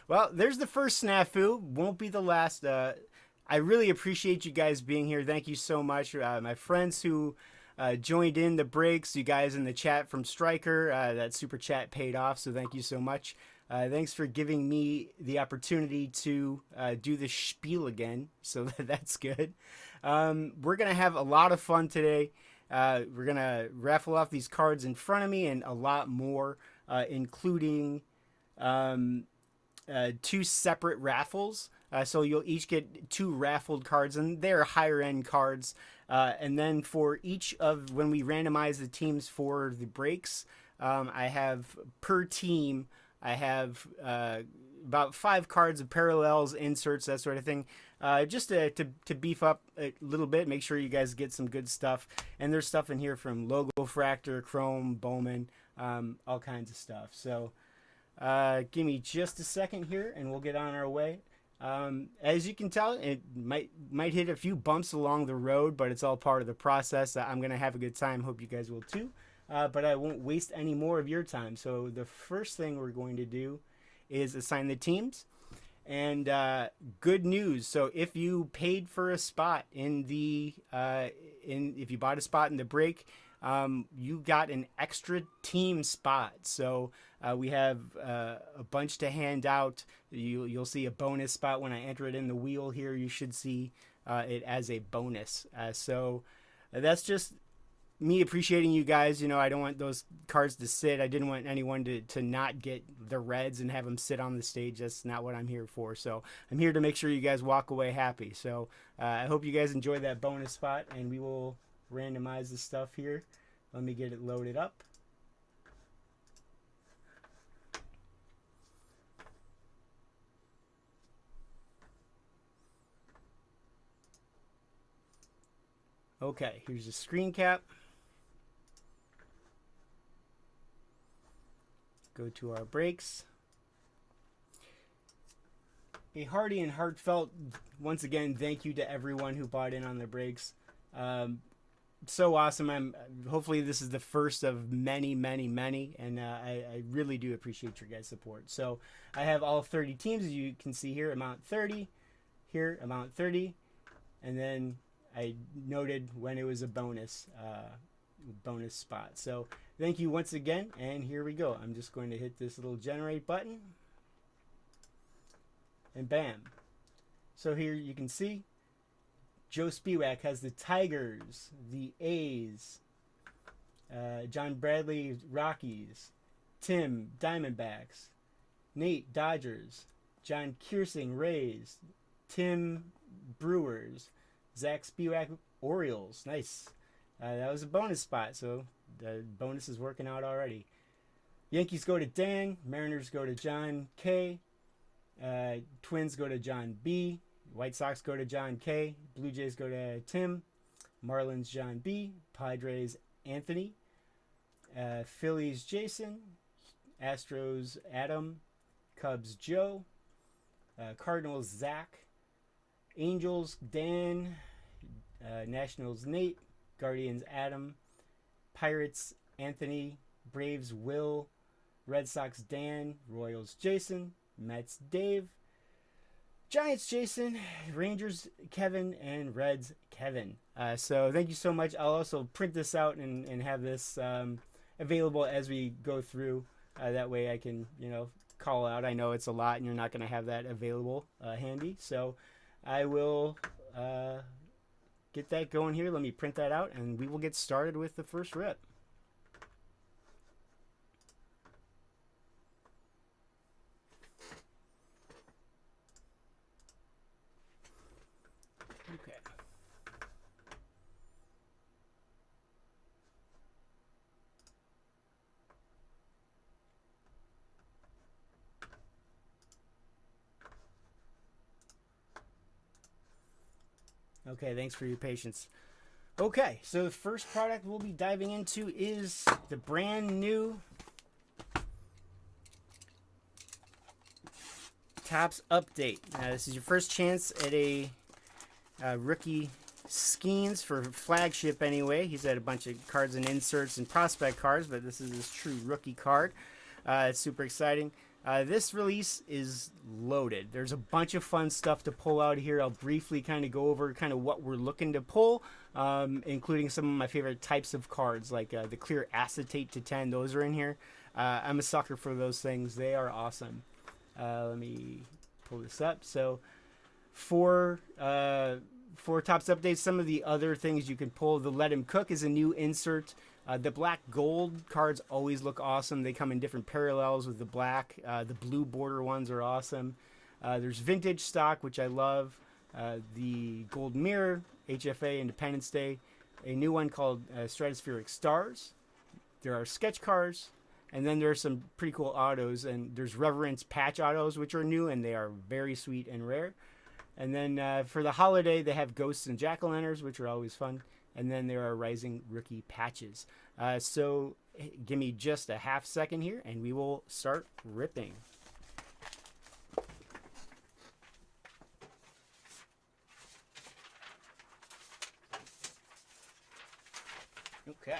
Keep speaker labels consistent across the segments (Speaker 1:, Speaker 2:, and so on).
Speaker 1: Well, there's the first snafu. Won't be the last. I really appreciate you guys being here. Thank you so much. My friends who joined in the breaks, you guys in the chat from Striker, that super chat paid off. So thank you so much. Thanks for giving me the opportunity to do the spiel again. So that's good. We're going to have a lot of fun today. We're going to raffle off these cards in front of me and a lot more, including two separate raffles. So you'll each get two raffled cards, and they're higher end cards. And then for each of when we randomize the teams for the breaks, I have per team. I have about 5 cards of parallels, inserts, that sort of thing, just to beef up a little bit, make sure you guys get some good stuff. And there's stuff in here from Logo Fractor, Chrome, Bowman, all kinds of stuff. So give me just a second here, and we'll get on our way. As you can tell, it might hit a few bumps along the road, but it's all part of the process. I'm going to have a good time. Hope you guys will too. But I won't waste any more of your time. So the first thing we're going to do is assign the teams. And good news. So if you paid for a spot in the if you bought a spot in the break, you got an extra team spot. So we have a bunch to hand out. You'll see a bonus spot when I enter it in the wheel here. You should see it as a bonus. So that's just me appreciating you guys. You know, I don't want those cards to sit. I didn't want anyone to not get the reds and have them sit on the stage. That's not what I'm here for. So I'm here to make sure you guys walk away happy. So I hope you guys enjoy that bonus spot, and we will randomize the stuff here. Let me get it loaded up. Okay, here's the screen cap. Go to our breaks. A hearty and heartfelt, once again, thank you to everyone who bought in on the breaks. So awesome. Hopefully this is the first of many, and I really do appreciate your guys' support. So I have all 30 teams, as you can see here, amount 30, here, amount 30, and then I noted when it was a bonus spot. So thank you once again, and here we go. I'm just going to hit this little generate button, and bam. So here you can see Joe Spiewak has the Tigers, the A's, John Bradley Rockies, Tim Diamondbacks, Nate Dodgers, John Kiersing Rays, Tim Brewers, Zach Spiewak Orioles. Nice. That was a bonus spot, so the bonus is working out already. Yankees go to Dan, Mariners go to John K, Twins go to John B, White Sox go to John K, Blue Jays go to Tim, Marlins John B, Padres Anthony, Phillies Jason, Astros Adam, Cubs Joe, Cardinals Zach, Angels Dan, Nationals Nate, Guardians Adam, Pirates Anthony, Braves Will, Red Sox Dan, Royals Jason, Mets Dave, Giants Jason, Rangers Kevin, and Reds Kevin. So thank you so much. I'll also print this out and have this available as we go through. That way I can, call out. I know it's a lot and you're not going to have that available handy. So I will get that going here. Let me print that out and we will get started with the first rip. Okay. Okay, thanks for your patience. Okay, so the first product we'll be diving into is the brand new Topps Update. Now, this is your first chance at a rookie Skenes for flagship anyway. He's had a bunch of cards and inserts and prospect cards, but this is his true rookie card. It's super exciting. This release is loaded. There's a bunch of fun stuff to pull out here. I'll briefly kind of go over kind of what we're looking to pull, including some of my favorite types of cards, like the clear acetate to 10. Those are in here. I'm a sucker for those things. They are awesome. Let me pull this up. So for Topps updates, some of the other things you can pull. The Let Him Cook is a new insert. The black gold cards always look awesome. They come in different parallels with the black. The blue border ones are awesome. There's vintage stock, which I love. The gold mirror, HFA Independence Day. A new one called Stratospheric Stars. There are sketch cars. And then there's some pretty cool autos. And there's Reverence patch autos, which are new, and they are very sweet and rare. And then for the holiday, they have Ghosts and Jack-o'-lanterns, which are always fun. And then there are Rising Rookie patches. So give me just a half second here, and we will start ripping. Okay.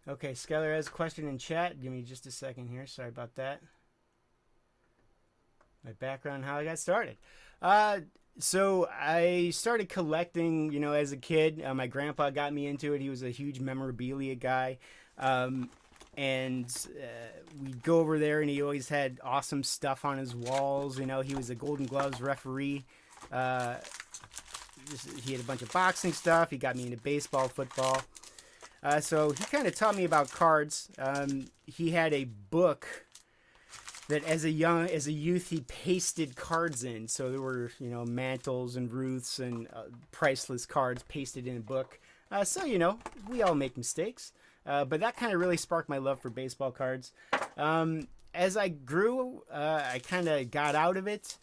Speaker 1: Okay, Skylar has a question in chat. Give me just a second here. Sorry about that. My background, how I got started. So I started collecting, as a kid. My grandpa got me into it. He was a huge memorabilia guy. And we'd go over there, and he always had awesome stuff on his walls. He was a Golden Gloves referee. He had a bunch of boxing stuff. He got me into baseball, football. So he kind of taught me about cards. He had a book that as a youth he pasted cards in. So there were mantles and Ruths and priceless cards pasted in a book. So we all make mistakes. But that kind of really sparked my love for baseball cards. As I grew, I kind of got out of it.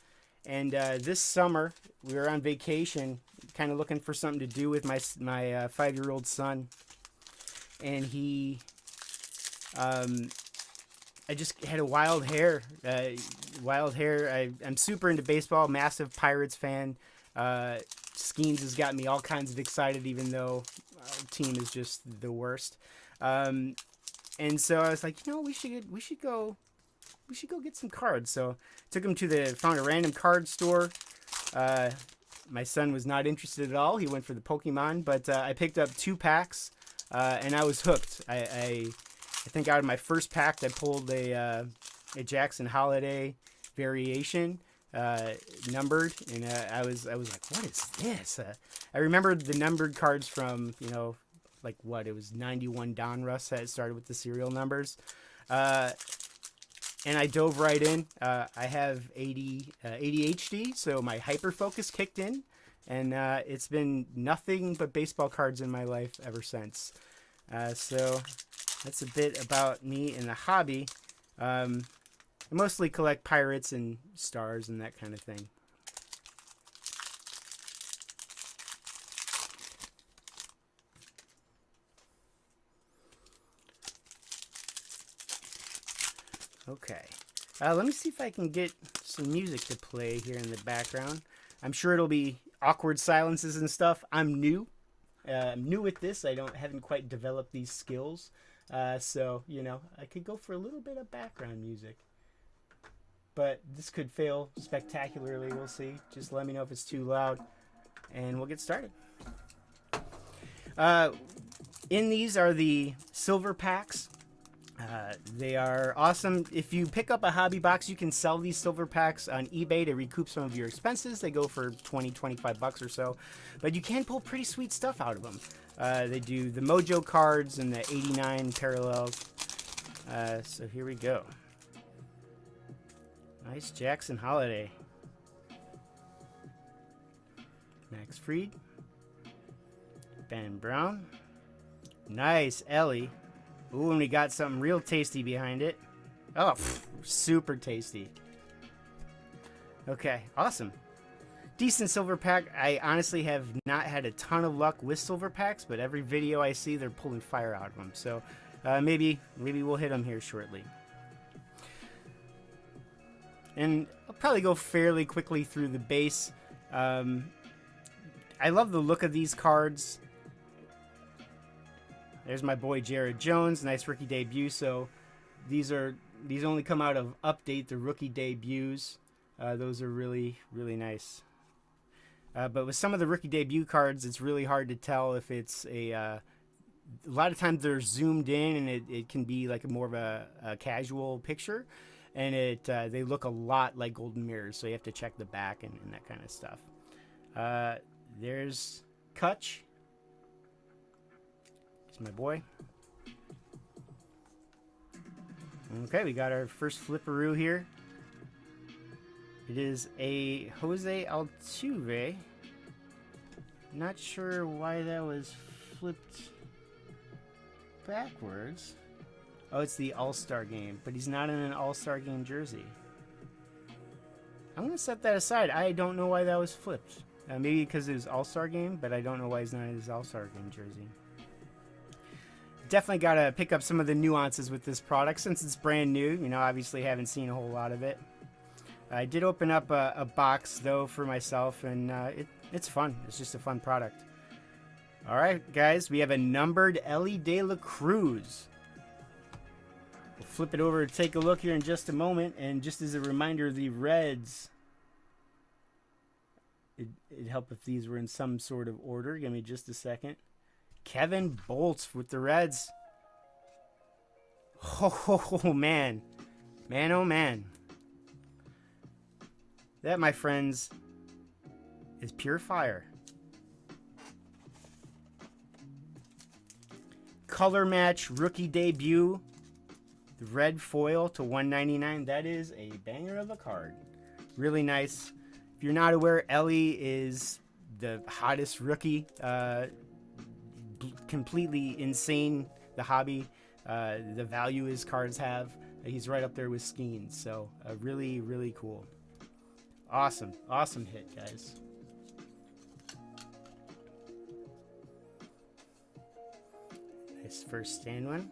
Speaker 1: And this summer we were on vacation, kind of looking for something to do with my 5-year-old son. And I just had a wild hair. I'm super into baseball, massive Pirates fan. Skenes has got me all kinds of excited, even though our team is just the worst. And so I was like, we should go get some cards. So took him found a random card store. My son was not interested at all. He went for the Pokemon, but I picked up 2 packs. And I was hooked. I think out of my first pack, I pulled a Jackson Holiday variation, numbered, and I was like, what is this? I remembered the numbered cards from it was 91 Donruss that started with the serial numbers, and I dove right in. I have ADHD, so my hyperfocus kicked in. And it's been nothing but baseball cards in my life ever since. So that's a bit about me and the hobby. I mostly collect Pirates and Stars and that kind of thing. Okay. Let me see if I can get some music to play here in the background. I'm sure it'll be awkward silences and stuff. I'm new. I'm new at this. I haven't quite developed these skills. So, I could go for a little bit of background music. But this could fail spectacularly. We'll see. Just let me know if it's too loud. And we'll get started. In these are the silver packs. They are awesome. If you pick up a hobby box, you can sell these silver packs on eBay to recoup some of your expenses. They go for $20-25 or so, but you can pull pretty sweet stuff out of them. They do the Mojo cards and the 89 parallels. So here we go. Nice Jackson Holiday. Max Fried. Ben Brown. Nice Ellie. Ooh, and we got something real tasty behind it. Oh, super tasty. Okay, awesome. Decent silver pack. I honestly have not had a ton of luck with silver packs, but every video I see, they're pulling fire out of them. So maybe we'll hit them here shortly. And I'll probably go fairly quickly through the base. I love the look of these cards. There's my boy Jared Jones, nice rookie debut. So these only come out of Update, the rookie debuts. Those are really, really nice. But with some of the rookie debut cards, it's really hard to tell if it's a lot of times they're zoomed in, and it can be like more of a casual picture, and they look a lot like golden mirrors, so you have to check the back and that kind of stuff. There's Kutch. He's my boy. Okay, we got our first flipperoo here. It is a Jose Altuve. Not sure why that was flipped backwards. Oh, it's the All-Star game, but he's not in an All-Star game jersey. I'm going to set that aside. I don't know why that was flipped. Maybe because it was All-Star game, but I don't know why he's not in his All-Star game jersey. Definitely got to pick up some of the nuances with this product since it's brand new. You know, obviously haven't seen a whole lot of it. I did open up a box, though, for myself, and it's fun. It's just a fun product. All right, guys, we have a numbered Ellie De La Cruz. We'll flip it over to take a look here in just a moment. And just as a reminder, the Reds, it'd help if these were in some sort of order. Give me just a second. Kevin Bolts with the Reds. Oh, man. Man, oh, man. That, my friends, is pure fire. Color match rookie debut. The red foil to 199. That is a banger of a card. Really nice. If you're not aware, Ellie is the hottest rookie. Completely insane, the hobby. The value his cards have. He's right up there with Skenes. So really, really cool. Awesome. Awesome hit, guys. Nice first stand one.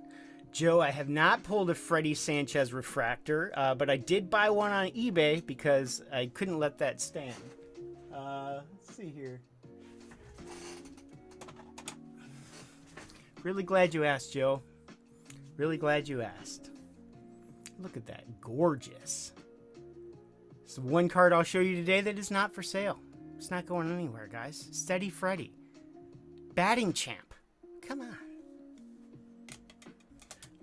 Speaker 1: Joe, I have not pulled a Freddie Sanchez refractor, but I did buy one on eBay because I couldn't let that stand. Let's see here. Really glad you asked, Joe. Really glad you asked. Look at that. Gorgeous. So one card I'll show you today that is not for sale. It's not going anywhere, guys. Steady Freddy. Batting champ. Come on.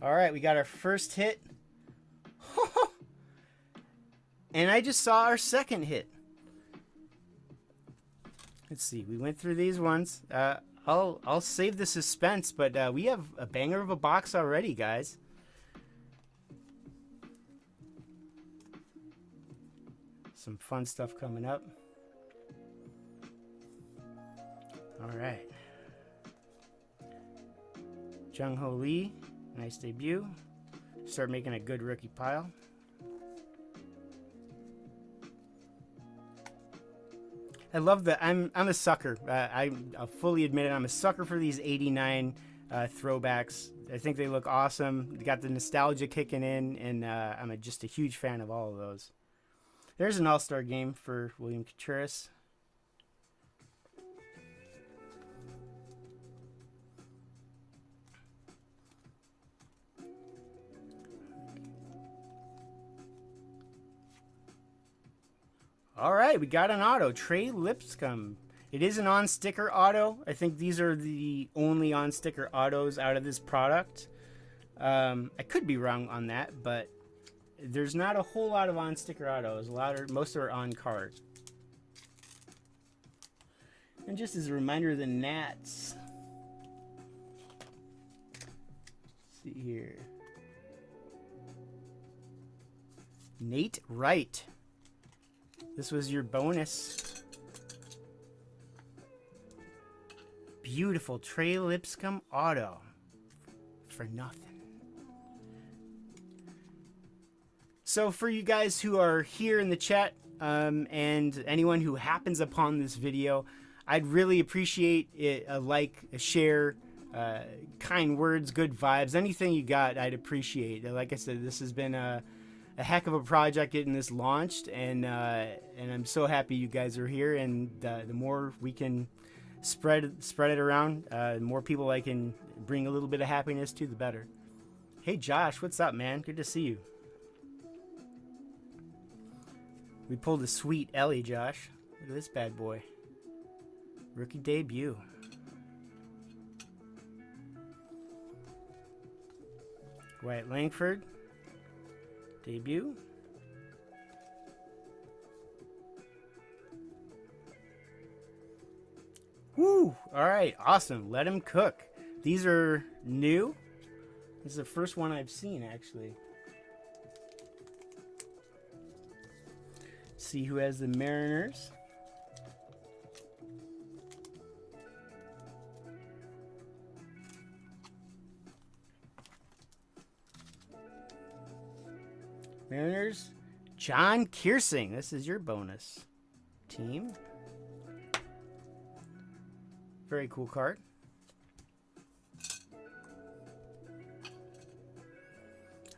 Speaker 1: All right, we got our first hit. And I just saw our second hit. Let's see. We went through these ones. I'll save the suspense, but we have a banger of a box already, guys. Some fun stuff coming up. All right. Jung Ho Lee, nice debut. Start making a good rookie pile. I love that. I'm a sucker. I'll fully admit it. I'm a sucker for these 89 throwbacks. I think they look awesome. They got the nostalgia kicking in, and I'm just a huge fan of all of those. There's an all-star game for William Contreras. All right, we got an auto. Trey Lipscomb. It is an on-sticker auto. I think these are the only on-sticker autos out of this product. I could be wrong on that, but there's not a whole lot of on-sticker autos. Most are on card. And just as a reminder, the Nats. Let's see here. Nate Wright. This was your bonus. Beautiful Trey Lipscomb auto for nothing. So for you guys who are here in the chat and anyone who happens upon this video, I'd really appreciate it, a like, a share, kind words, good vibes, anything you got, I'd appreciate. Like I said, this has been a a heck of a project getting this launched, and I'm so happy you guys are here. And the more we can spread it around, the more people I can bring a little bit of happiness to, the better. Hey Josh, what's up, man? Good to see you. We pulled a sweet Ellie, Josh. Look at this bad boy. Rookie debut. Wyatt Langford. Debut. Woo! Alright, awesome. Let him cook. These are new. This is the first one I've seen, actually. See who has the Mariners. Mariners, John Kiersing. This is your bonus team. Very cool card.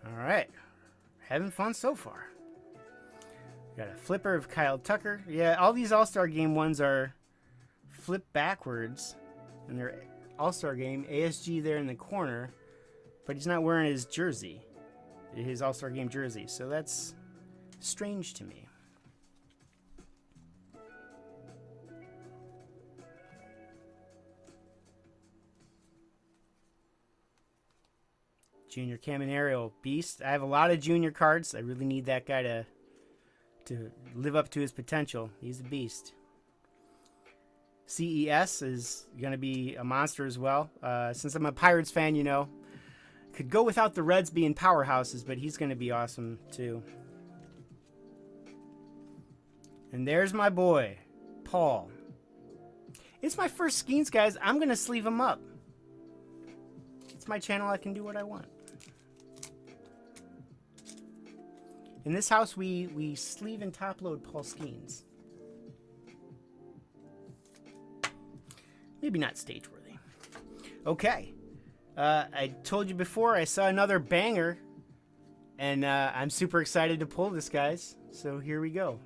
Speaker 1: All right. Having fun so far. Got a flipper of Kyle Tucker. Yeah, all these All-Star Game ones are flipped backwards. And they're All-Star Game. ASG there in the corner. But he's not wearing his jersey. His All-Star Game jersey. So that's strange to me. Junior Caminero, beast. I have a lot of junior cards. I really need that guy to live up to his potential. He's a beast. CES is going to be a monster as well. Since I'm a Pirates fan, you know, could go without the Reds being powerhouses, but he's going to be awesome too. And there's my boy, Paul. It's my first Skenes, guys. I'm going to sleeve him up. It's my channel. I can do what I want. In this house, we sleeve and top load Paul Skenes. Maybe not stage worthy. Okay. I told you before I saw another banger, and I'm super excited to pull this, guys. So here we go.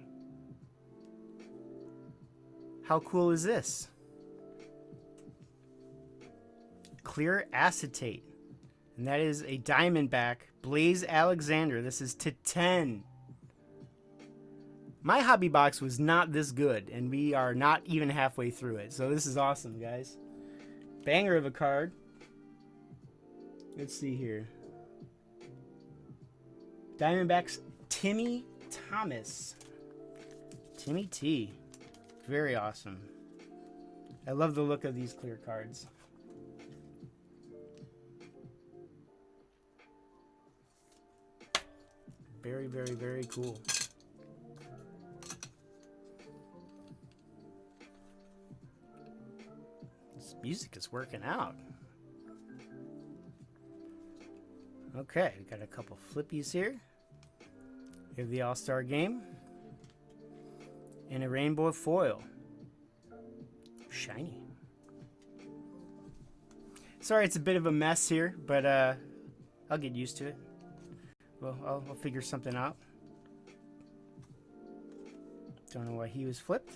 Speaker 1: How cool is this? Clear acetate. And that is a Diamondback. Blaze Alexander. This is to 10. My hobby box was not this good, and we are not even halfway through it. So this is awesome, guys. Banger of a card. Let's see here. Diamondbacks Timmy Thomas. Timmy T. Very awesome. I love the look of these clear cards. Very, very, very cool. This music is working out. Okay, we got a couple flippies here. We have the All-Star Game. And a rainbow foil. Shiny. Sorry, it's a bit of a mess here, but I'll get used to it. Well, I'll figure something out. Don't know why he was flipped.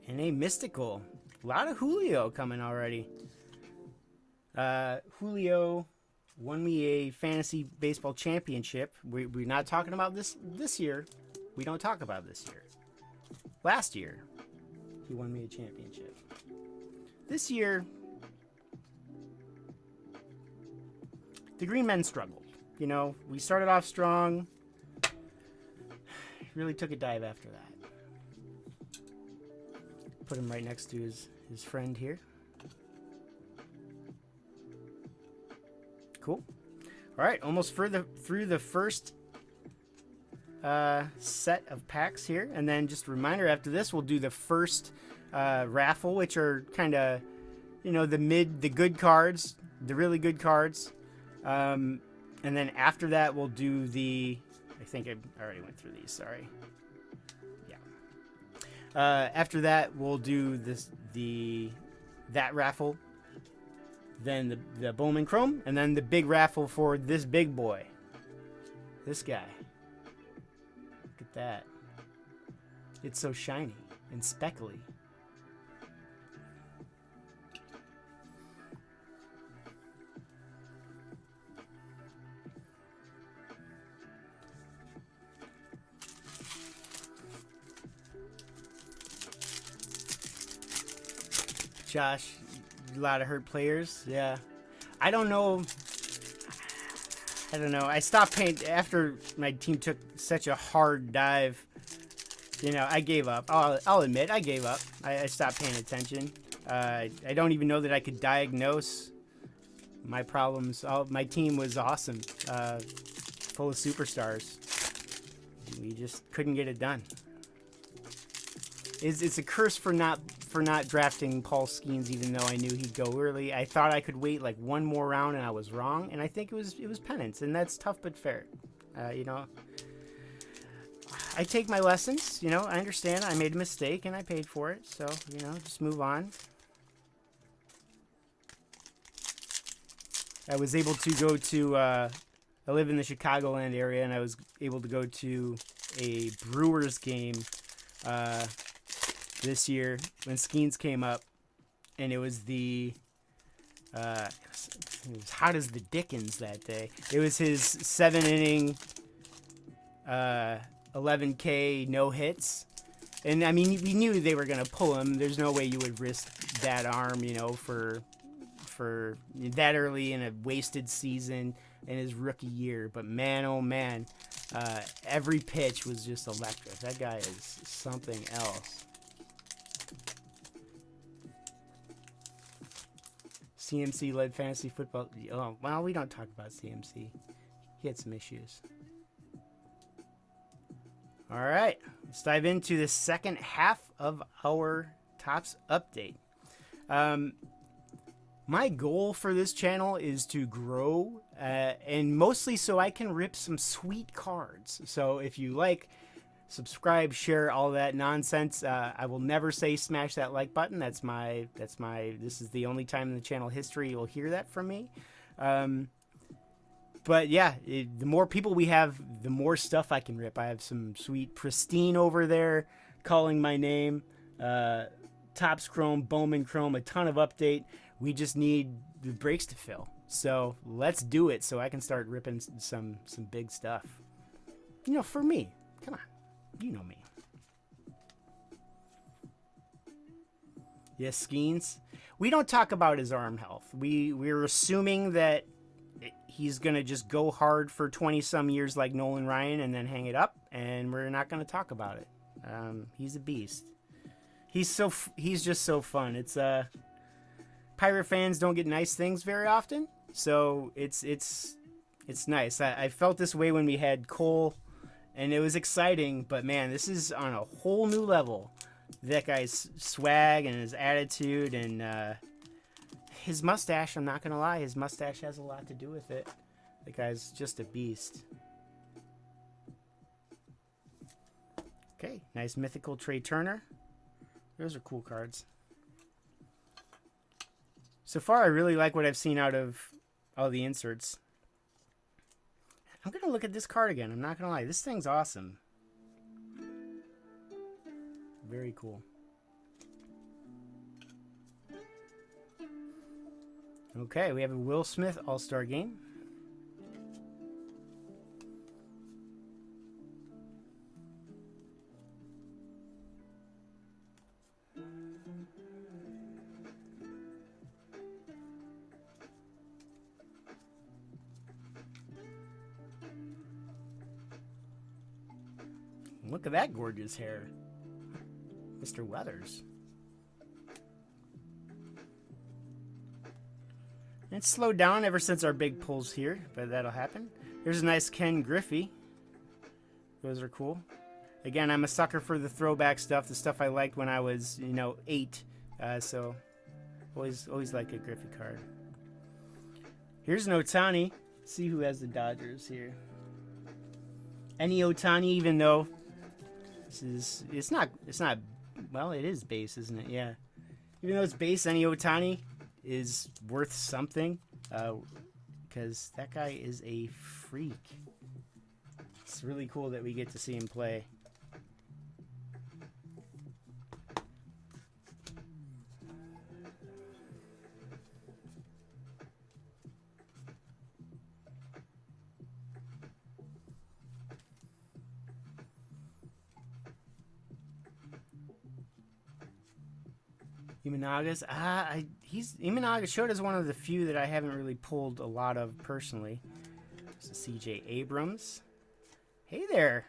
Speaker 1: And a mystical. A lot of Julio coming already. Julio won me a fantasy baseball championship. We're not talking about this year. We don't talk about this year. Last year, he won me a championship. This year, the Green Men struggled. You know, we started off strong. Really took a dive after that. Put him right next to his friend here. Cool. All right, almost through the first set of packs here, and then just a reminder, after this we'll do the first raffle, which are kind of, you know, the good cards, the really good cards, and then after that we'll do the, I think I already went through these, sorry. Yeah. After that we'll do that raffle, then the Bowman Chrome, and then the big raffle for this big boy. This guy. Look at that. It's so shiny and speckly. Josh, a lot of hurt players. Yeah. I don't know. I stopped paying after my team took such a hard dive. You know, I gave up. I'll admit, I gave up. I stopped paying attention. I don't even know that I could diagnose my problems. My team was awesome, full of superstars. We just couldn't get it done. It's a curse for not drafting Paul Skenes, even though I knew he'd go early. I thought I could wait like one more round, and I was wrong. And I think it was penance, and that's tough but fair. You know, I take my lessons. You know, I understand I made a mistake, and I paid for it. So you know, just move on. I was able to go to. I live in the Chicagoland area, and I was able to go to a Brewers game. This year when Skenes came up, and it was it was hot as the dickens that day. It was his 7-inning 11K no hits, and I mean we knew they were gonna pull him. There's no way you would risk that arm, you know, for that early in a wasted season in his rookie year. But man, oh man, every pitch was just electric. That guy is something else. CMC led fantasy football. Oh, well, we don't talk about CMC. He had some issues. All right, let's dive into the second half of our Topps update. My goal for this channel is to grow, and mostly so I can rip some sweet cards. So if you like, subscribe, share, all that nonsense. I will never say smash that like button. This is the only time in the channel history you'll hear that from me. But yeah, the more people we have, the more stuff I can rip. I have some sweet Pristine over there calling my name. Topps Chrome, Bowman Chrome, a ton of update. We just need the breaks to fill. So let's do it so I can start ripping some big stuff. You know, for me. Come on. You know me. Yes, Skenes. We don't talk about his arm health. We're assuming that he's going to just go hard for 20-some years like Nolan Ryan and then hang it up, and we're not going to talk about it. He's a beast. He's just so fun. It's Pirate fans don't get nice things very often, so it's nice. I felt this way when we had Cole. And it was exciting, but man, this is on a whole new level. That guy's swag and his attitude and his mustache, I'm not going to lie, his mustache has a lot to do with it. The guy's just a beast. Okay, nice mythical Trey Turner. Those are cool cards. So far, I really like what I've seen out of all the inserts. I'm going to look at this card again. I'm not going to lie. This thing's awesome. Very cool. Okay, we have a Will Smith All-Star Game. Look at that gorgeous hair. Mr. Weathers. It's slowed down ever since our big pulls here, but that'll happen. Here's a nice Ken Griffey. Those are cool. Again, I'm a sucker for the throwback stuff, the stuff I liked when I was, 8. So always like a Griffey card. Here's an Ohtani. Let's see who has the Dodgers here. Any Ohtani, even though it's not, well, it is base, isn't it? Yeah. Even though it's base, any Otani is worth something. Because that guy is a freak. It's really cool that we get to see him play. Imanaga's Imanaga Shota is one of the few that I haven't really pulled a lot of personally. So CJ Abrams. Hey there,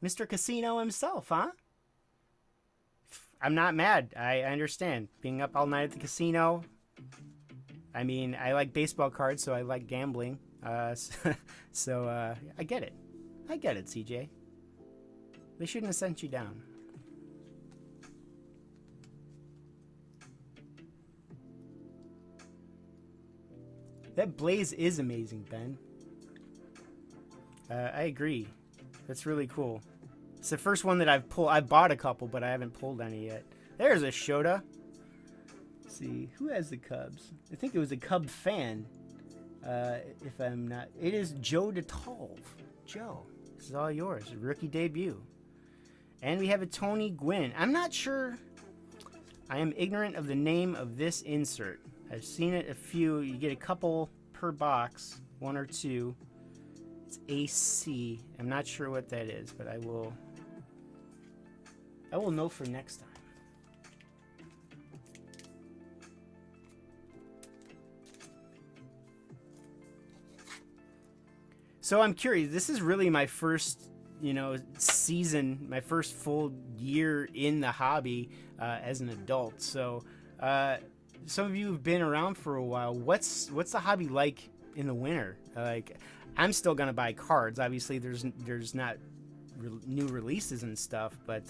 Speaker 1: Mr. Casino himself, huh? I'm not mad. I understand. Being up all night at the casino. I mean, I like baseball cards, so I like gambling. So I get it. I get it, CJ. They shouldn't have sent you down. That blaze is amazing, Ben. I agree. That's really cool. It's the first one that I've pulled. I bought a couple, but I haven't pulled any yet. There's a Shota. Let's see, who has the Cubs? I think it was a Cub fan. If I'm not, it is Joe DeTolve. Joe, this is all yours. Rookie debut. And we have a Tony Gwynn. I'm not sure. I am ignorant of the name of this insert. I've seen it a few. You get a couple per box, one or two. It's AC. I'm not sure what that is, but I will know for next time. So I'm curious. This is really my first, season, my first full year in the hobby as an adult. So some of you have been around for a while. What's the hobby like in the winter? Like, I'm still gonna buy cards. Obviously, there's not new releases and stuff, but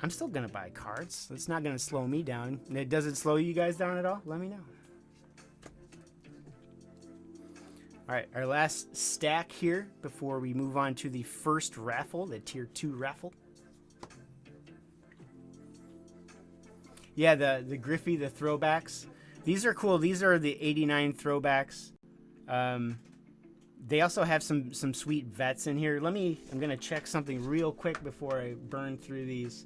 Speaker 1: I'm still gonna buy cards. It's not gonna slow me down. Does it slow you guys down at all? Let me know. All right, our last stack here before we move on to the first raffle, the Tier 2 raffle. Yeah, the Griffey, the throwbacks. These are cool. These are the 89 throwbacks. They also have some sweet vets in here. I'm going to check something real quick before I burn through these.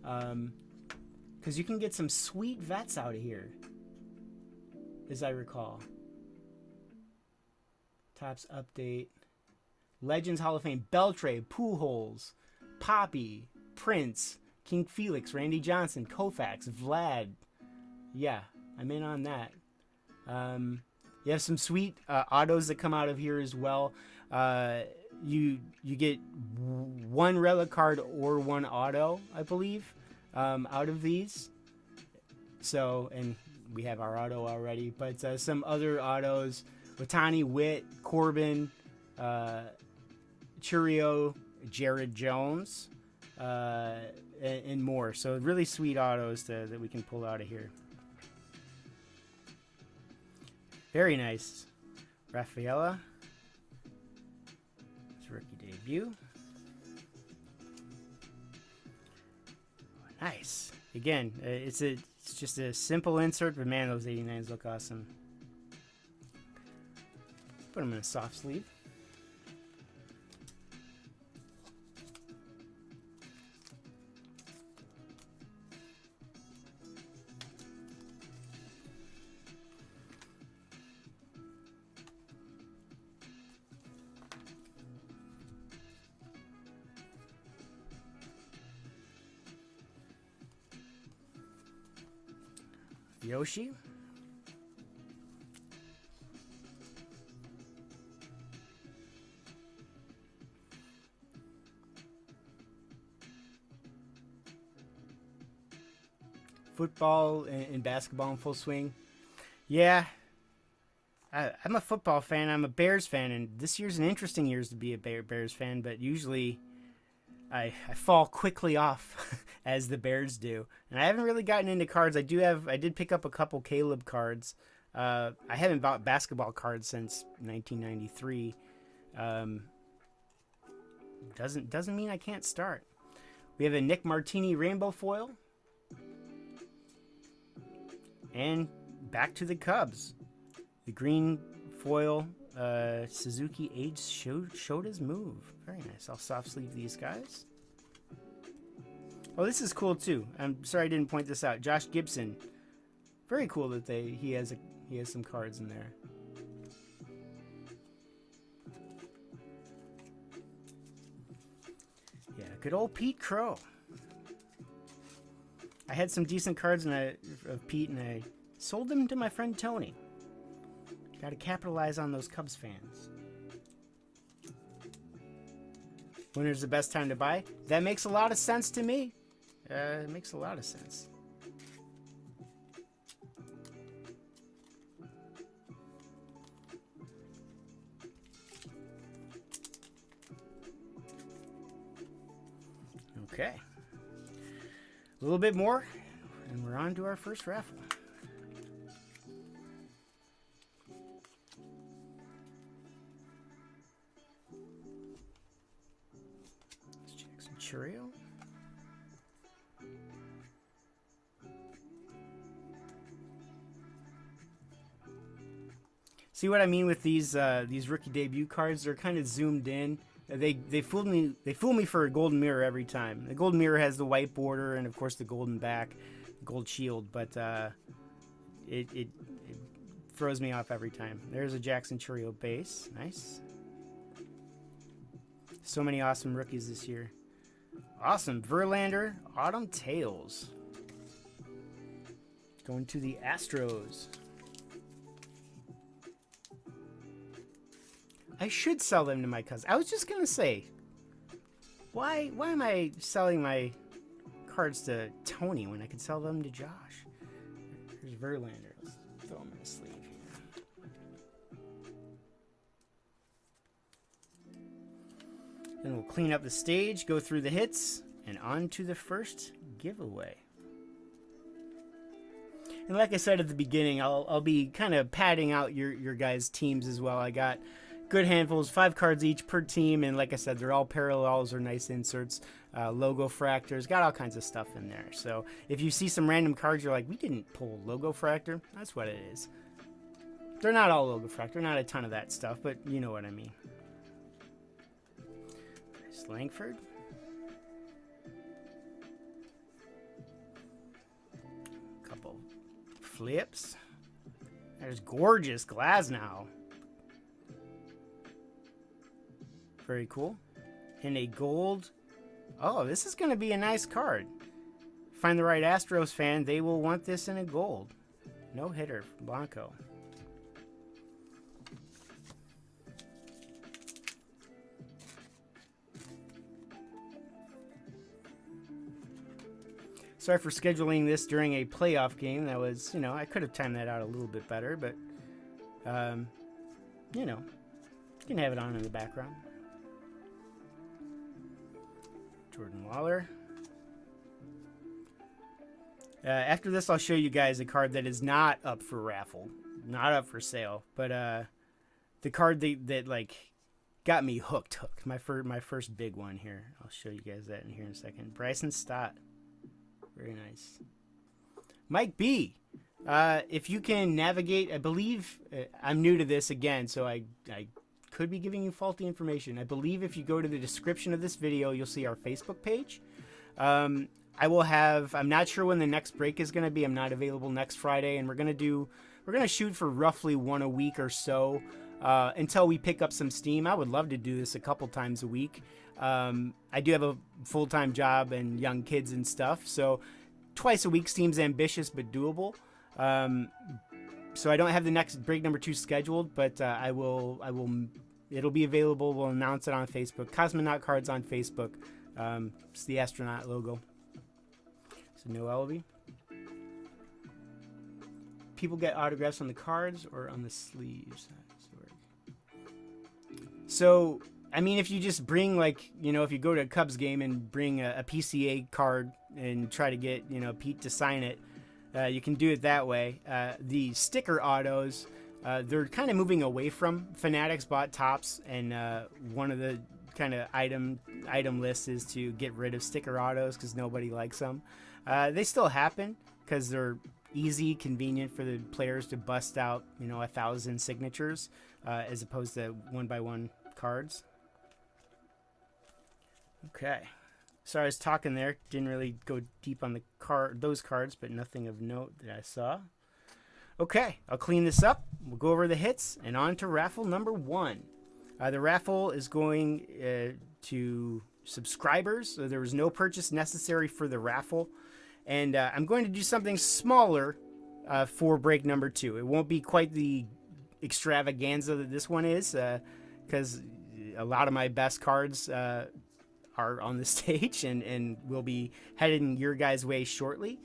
Speaker 1: Because you can get some sweet vets out of here, as I recall. Topps update. Legends Hall of Fame. Beltre, Pujols, Poppy, Prince, King Felix, Randy Johnson, Koufax, Vlad. Yeah, I'm in on that. You have some sweet autos that come out of here as well. You get one relic card or one auto, I believe, out of these. So, and we have our auto already, but some other autos. Watani, Witt, Corbin, Churio, Jared Jones, and more. So really sweet autos that we can pull out of here. Very nice. Rafaela. His rookie debut. Nice. Again, it's just a simple insert, but man, those 89s look awesome. Put them in a soft sleeve. Yoshi. Football and basketball in full swing. Yeah, I'm a football fan. I'm a Bears fan, and this year's an interesting year to be a Bears fan, but usually I fall quickly off as the Bears do. And I haven't really gotten into cards. I did pick up a couple Caleb cards. I haven't bought basketball cards since 1993. Doesn't mean I can't start. We have a Nick Martini rainbow foil. And back to the Cubs. The green foil Suzuki Age showed his move. Very nice. I'll soft sleeve these guys. Oh, this is cool too. I'm sorry I didn't point this out. Josh Gibson. Very cool that he has some cards in there. Yeah, good old Pete Crow. I had some decent cards of Pete, and I sold them to my friend Tony. Got to capitalize on those Cubs fans. Winter's the best time to buy? That makes a lot of sense to me. It makes a lot of sense. Okay. A little bit more, and we're on to our first raffle. Let's check some Churio. See what I mean with these rookie debut cards? They're kind of zoomed in. They fool me for a golden mirror every time. The golden mirror has the white border and of course the golden back, gold shield, but it throws me off every time. There's a Jackson Churio base, nice. So many awesome rookies this year. Awesome, Verlander, Autumn Tales. Going to the Astros. I should sell them to my cousin. I was just gonna say, why am I selling my cards to Tony when I could sell them to Josh? Here's Verlander. Let's throw him in a sleeve here. Then we'll clean up the stage, go through the hits, and on to the first giveaway. And like I said at the beginning, I'll be kind of padding out your guys' teams as well. I got good handfuls, 5 cards each per team, and like I said, they're all parallels or nice inserts, logo fractors, got all kinds of stuff in there. So if you see some random cards, you're like, we didn't pull logo fractor. That's what it is. They're not all logo fractor, not a ton of that stuff, but you know what I mean. Nice Langford. Couple flips. There's gorgeous Glasnow. Very cool. And a gold. Oh, this is going to be a nice card. Find the right Astros fan, they will want this in a gold. No hitter, Blanco. Sorry for scheduling this during a playoff game. That was, I could have timed that out a little bit better, but, you can have it on in the background. Jordan Waller. After this, I'll show you guys a card that is not up for raffle, not up for sale, but the card that like got me hooked. My first big one here. I'll show you guys that in here in a second. Bryson Stott, very nice. Mike B. If you can navigate, I believe I'm new to this again, so I could be giving you faulty information. I believe if you go to the description of this video, you'll see our Facebook page. I'm not sure when the next break is going to be. I'm not available next Friday, and we're going to shoot for roughly one a week or so until we pick up some steam. I would love to do this a couple times a week. I do have a full-time job and young kids and stuff, so twice a week seems ambitious but doable. So I don't have the next break number 2 scheduled, but I will. It'll be available. We'll announce it on Facebook. Cosmonaut cards on Facebook. It's the astronaut logo. So no Elvie. People get autographs on the cards or on the sleeves. So I mean, if you just bring if you go to a Cubs game and bring a PCA card and try to get Pete to sign it. You can do it that way. The sticker autos, they're kind of moving away from Fanatics bought tops, and one of the kind of item lists is to get rid of sticker autos because nobody likes them. They still happen because they're easy, convenient for the players to bust out, 1,000 signatures as opposed to one-by-one cards. Okay. Sorry, I was talking there. Didn't really go deep on those cards, but nothing of note that I saw. Okay, I'll clean this up. We'll go over the hits and on to raffle number 1. The raffle is going to subscribers. So there was no purchase necessary for the raffle. And I'm going to do something smaller for break number 2. It won't be quite the extravaganza that this one is, because a lot of my best cards are on the stage and will be heading your guys' way shortly.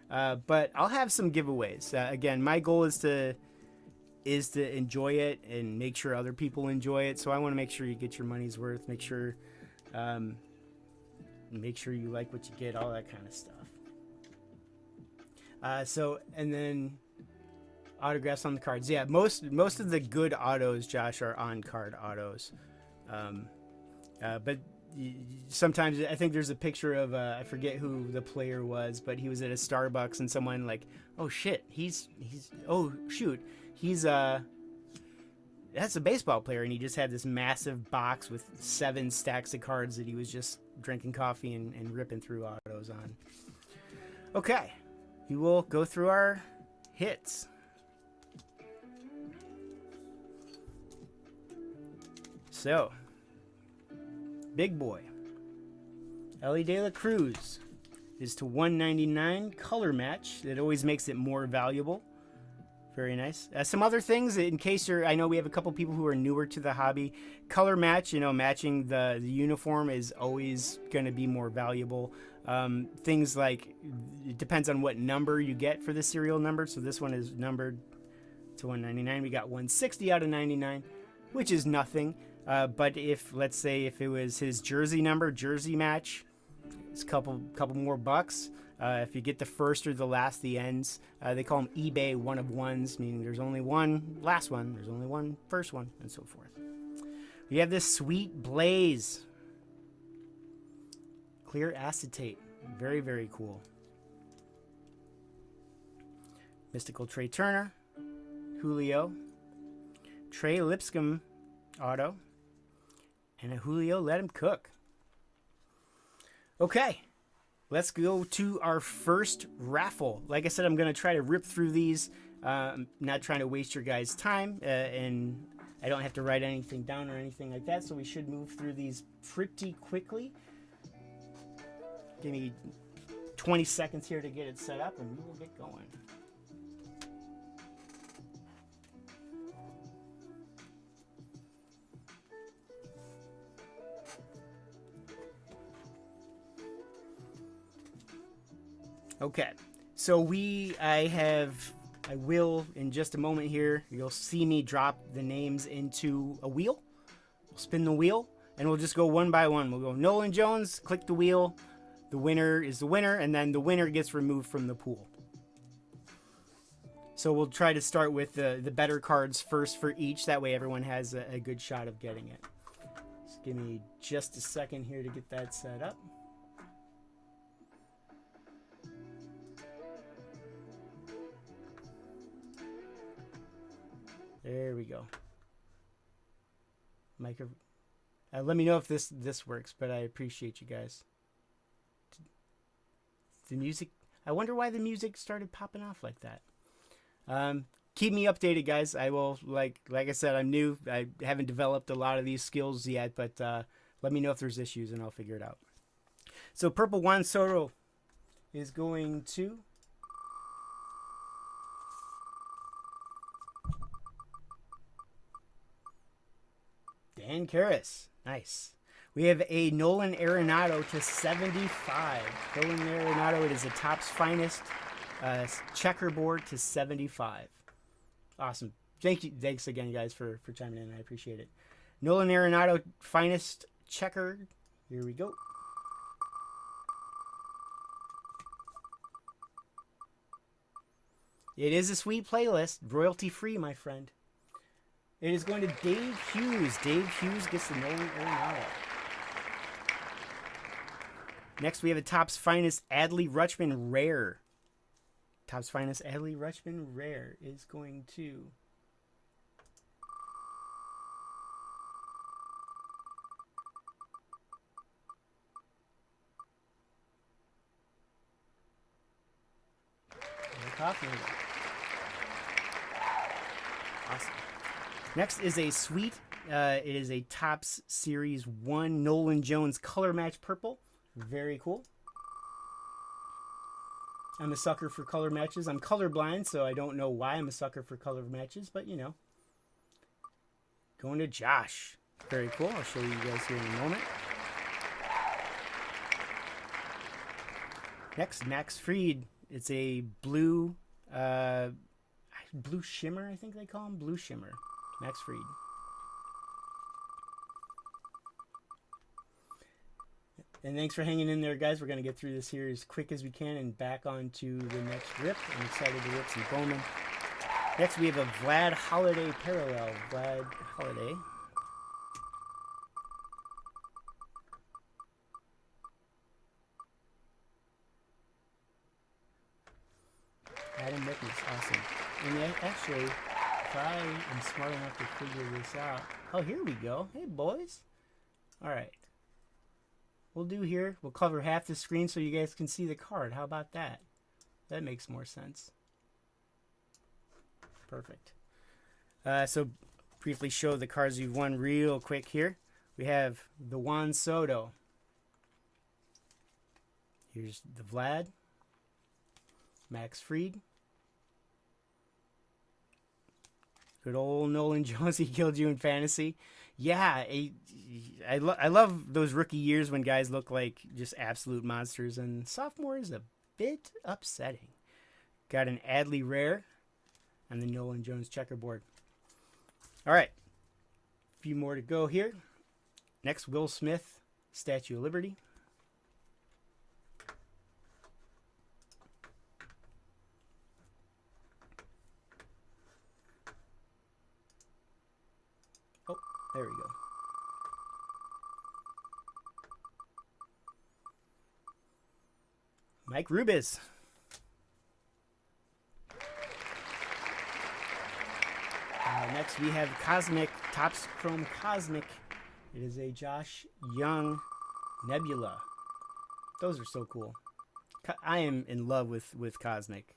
Speaker 1: But I'll have some giveaways. Again, my goal is to enjoy it and make sure other people enjoy it. So I want to make sure you get your money's worth. Make sure you like what you get, all that kind of stuff. And then autographs on the cards. Yeah, most of the good autos, Josh, are on card autos. But sometimes I think there's a picture of I forget who the player was, but he was at a Starbucks and someone like, oh shit, he's that's a baseball player, and he just had this massive box with 7 stacks of cards that he was just drinking coffee and ripping through autos on. Okay, we will go through our hits. So, big boy, Ellie De La Cruz is to 199, color match. That always makes it more valuable. Very nice. Some other things, in case I know we have a couple people who are newer to the hobby. Color match, matching the uniform is always going to be more valuable. Things like, it depends on what number you get for the serial number. So this one is numbered to 199. We got 160 out of 99, which is nothing. But let's say if it was his jersey number, jersey match, it's a couple more bucks. If you get the first or the last, the ends, they call them eBay one of ones, meaning there's only one last one, there's only one first one, and so forth. We have this sweet Blaze. Clear acetate. Very, very cool. Mystical Trey Turner. Julio. Trey Lipscomb auto. And a Julio Let Him Cook. Okay. Let's go to our first raffle. Like I said, I'm going to try to rip through these. I'm not trying to waste your guys' time. And I don't have to write anything down or anything like that. So we should move through these pretty quickly. Give me 20 seconds here to get it set up and we will get going. Okay, so I will in just a moment here, you'll see me drop the names into a wheel. We'll spin the wheel and we'll just go one by one. We'll go Nolan Jones, click the wheel, the winner is the winner, and then the winner gets removed from the pool. So we'll try to start with the better cards first for each, that way everyone has a good shot of getting it. Just give me just a second here to get that set up. There we go. Let me know if this works, but I appreciate you guys. The music, I wonder why the music started popping off like that. Keep me updated, guys. I will, like I said, I'm new. I haven't developed a lot of these skills yet, but let me know if there's issues and I'll figure it out. So Purple Juan Soto is going to Dan Karras. Nice. We have a Nolan Arenado to 75. Nolan Arenado, it is a Topps Finest checkerboard to 75. Awesome. Thanks again, guys, for chiming in. I appreciate it. Nolan Arenado Finest checker. Here we go. It is a sweet playlist. Royalty free, my friend. It is going to Dave Hughes. Dave Hughes gets the Nolan Arenado. Next, we have a Topps Finest Adley Rutschman Rare. Topps Finest Adley Rutschman Rare is going to... Awesome. Next is a sweet. It is a Topps Series 1 Nolan Jones color match purple. Very cool. I'm a sucker for color matches. I'm colorblind, so I don't know why I'm a sucker for color matches, but you know. Going to Josh. Very cool. I'll show you guys here in a moment. Next, Max Fried. It's a blue, blue shimmer, I think they call him. Blue shimmer. Max Fried. And thanks for hanging in there, guys. We're going to get through this here as quick as we can and back on to the next rip. I'm excited to rip some Bowman. Next, we have a Vlad Holiday parallel. Vlad Holiday. Adam Mickens, awesome. And actually, if I am smart enough to figure this out... Oh, here we go. Hey, boys. All right. We'll do here, we'll cover half the screen so you guys can see the card. How about that? That makes more sense. Perfect. So briefly show the cards you've won real quick here. We have the Juan Soto. Here's the Vlad. Max Fried. Good old Nolan Jones, he killed you in fantasy. Yeah, I love those rookie years when guys look like just absolute monsters, and sophomore is a bit upsetting. Got an Adley Rare on the Nolan Jones checkerboard. All right, a few more to go here. Next, Will Smith, Statue of Liberty. Oh, there we go. Mike Rubis. Next we have Cosmic, Topps Chrome Cosmic. It is a Josh Young Nebula. Those are so cool. I am in love with Cosmic.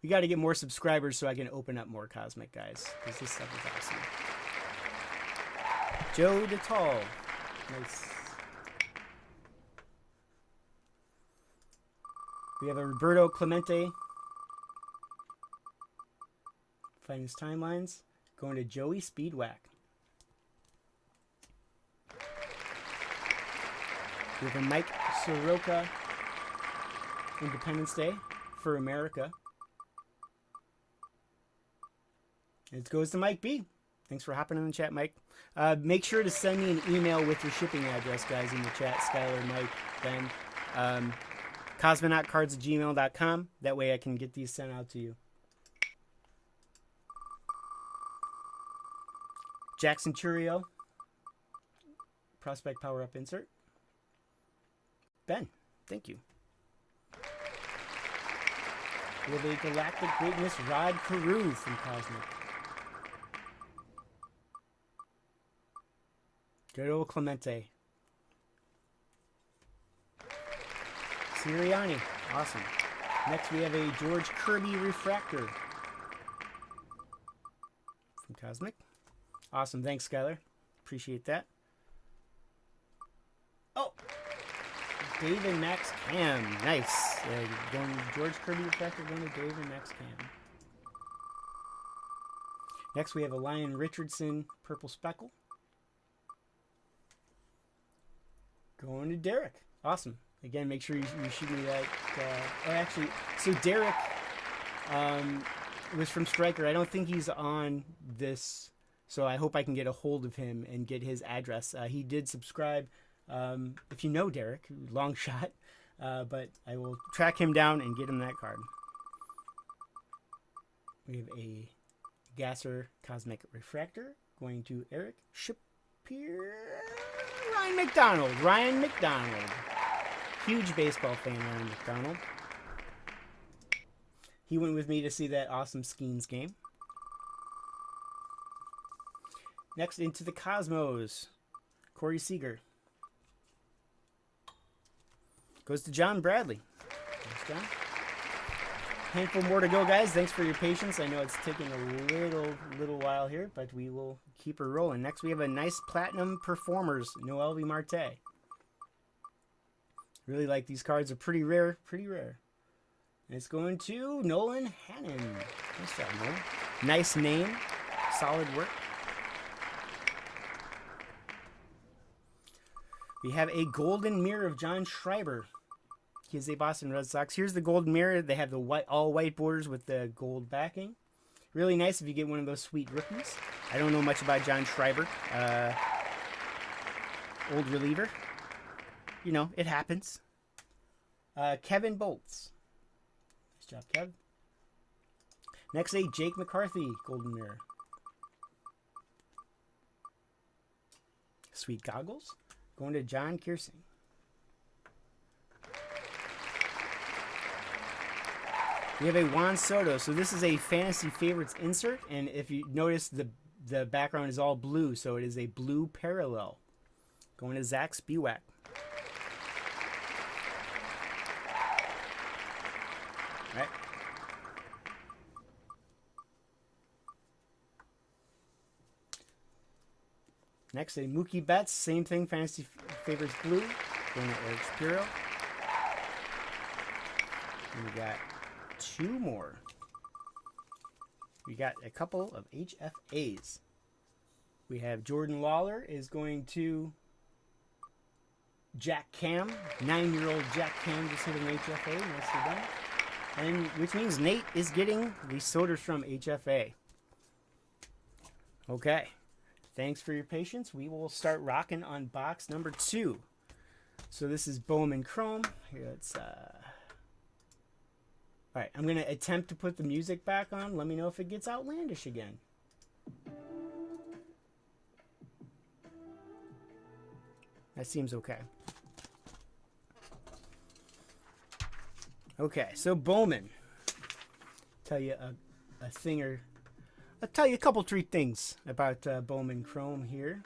Speaker 1: We got to get more subscribers so I can open up more Cosmic, guys, because this stuff is awesome. Joe DeTall. Nice. We have a Roberto Clemente. Finest Timelines. Going to Joey Speedwack. We have a Mike Soroka. Independence Day for America. It goes to Mike B. Thanks for hopping in the chat, Mike. Make sure to send me an email with your shipping address, guys, in the chat. Skylar, Mike, Ben. Cosmonautcards@gmail.com. That way I can get these sent out to you. Jackson Churio. Prospect Power Up insert. Ben, thank you. We have a Galactic Greatness Rod Carew from Cosmic. Good old Clemente. Sirianni. Awesome. Next we have a George Kirby Refractor from Cosmic. Awesome. Thanks, Skylar. Appreciate that. Oh! Dave and Max Cam. Nice. Going George Kirby Refractor going to Dave and Max Cam. Next we have a Lion Richardson Purple Speckle. Going to Derek. Awesome. Again, make sure you shoot me that. Oh, actually, so Derek was from Stryker. I don't think he's on this, so I hope I can get a hold of him and get his address. He did subscribe. If you know Derek, long shot, but I will track him down and get him that card. We have a Gasser Cosmic Refractor going to Eric Shapiro. Ryan McDonald. Huge baseball fan, Ryan McDonald. He went with me to see that awesome Skenes game. Next, into the Cosmos. Corey Seager. Goes to John Bradley. Thanks, John. Handful more to go, guys. Thanks for your patience. I know it's taking a little while here, but we will keep her rolling. Next, we have a nice Platinum Performers, Noel V. Marte. Really like these cards. They're pretty rare, And it's going to Nolan Hannon. Nice job, Nolan. Nice name. Solid work. We have a golden mirror of John Schreiber. He is a Boston Red Sox. Here's the golden mirror. They have the all white borders with the gold backing. Really nice if you get one of those sweet rookies. I don't know much about John Schreiber. Old reliever. You know, it happens. Kevin Bolts. Nice job, Kev. Next, a Jake McCarthy golden mirror. Sweet goggles. Going to John Kiersing. We have a Juan Soto. So this is a Fantasy Favorites insert. And if you notice, the background is all blue. So it is a blue parallel. Going to Zach Spiewak. Right. Next, a Mookie Betts. Same thing, Fantasy Favorites blue. Going to Eric Shapiro. And we got two more. We got a couple of HFAs. We have Jordan Lawler is going to Jack Cam. 9-year-old Jack Cam just hit an HFA. Nicely done. And which means Nate is getting the Soderstrom HFA. Okay. Thanks for your patience. We will start rocking on box number 2. So this is Bowman Chrome. Here, let's all right, I'm going to attempt to put the music back on. Let me know if it gets outlandish again. That seems okay. Okay, so Bowman. Tell you a thing or I'll tell you a couple, 3 things about Bowman Chrome here.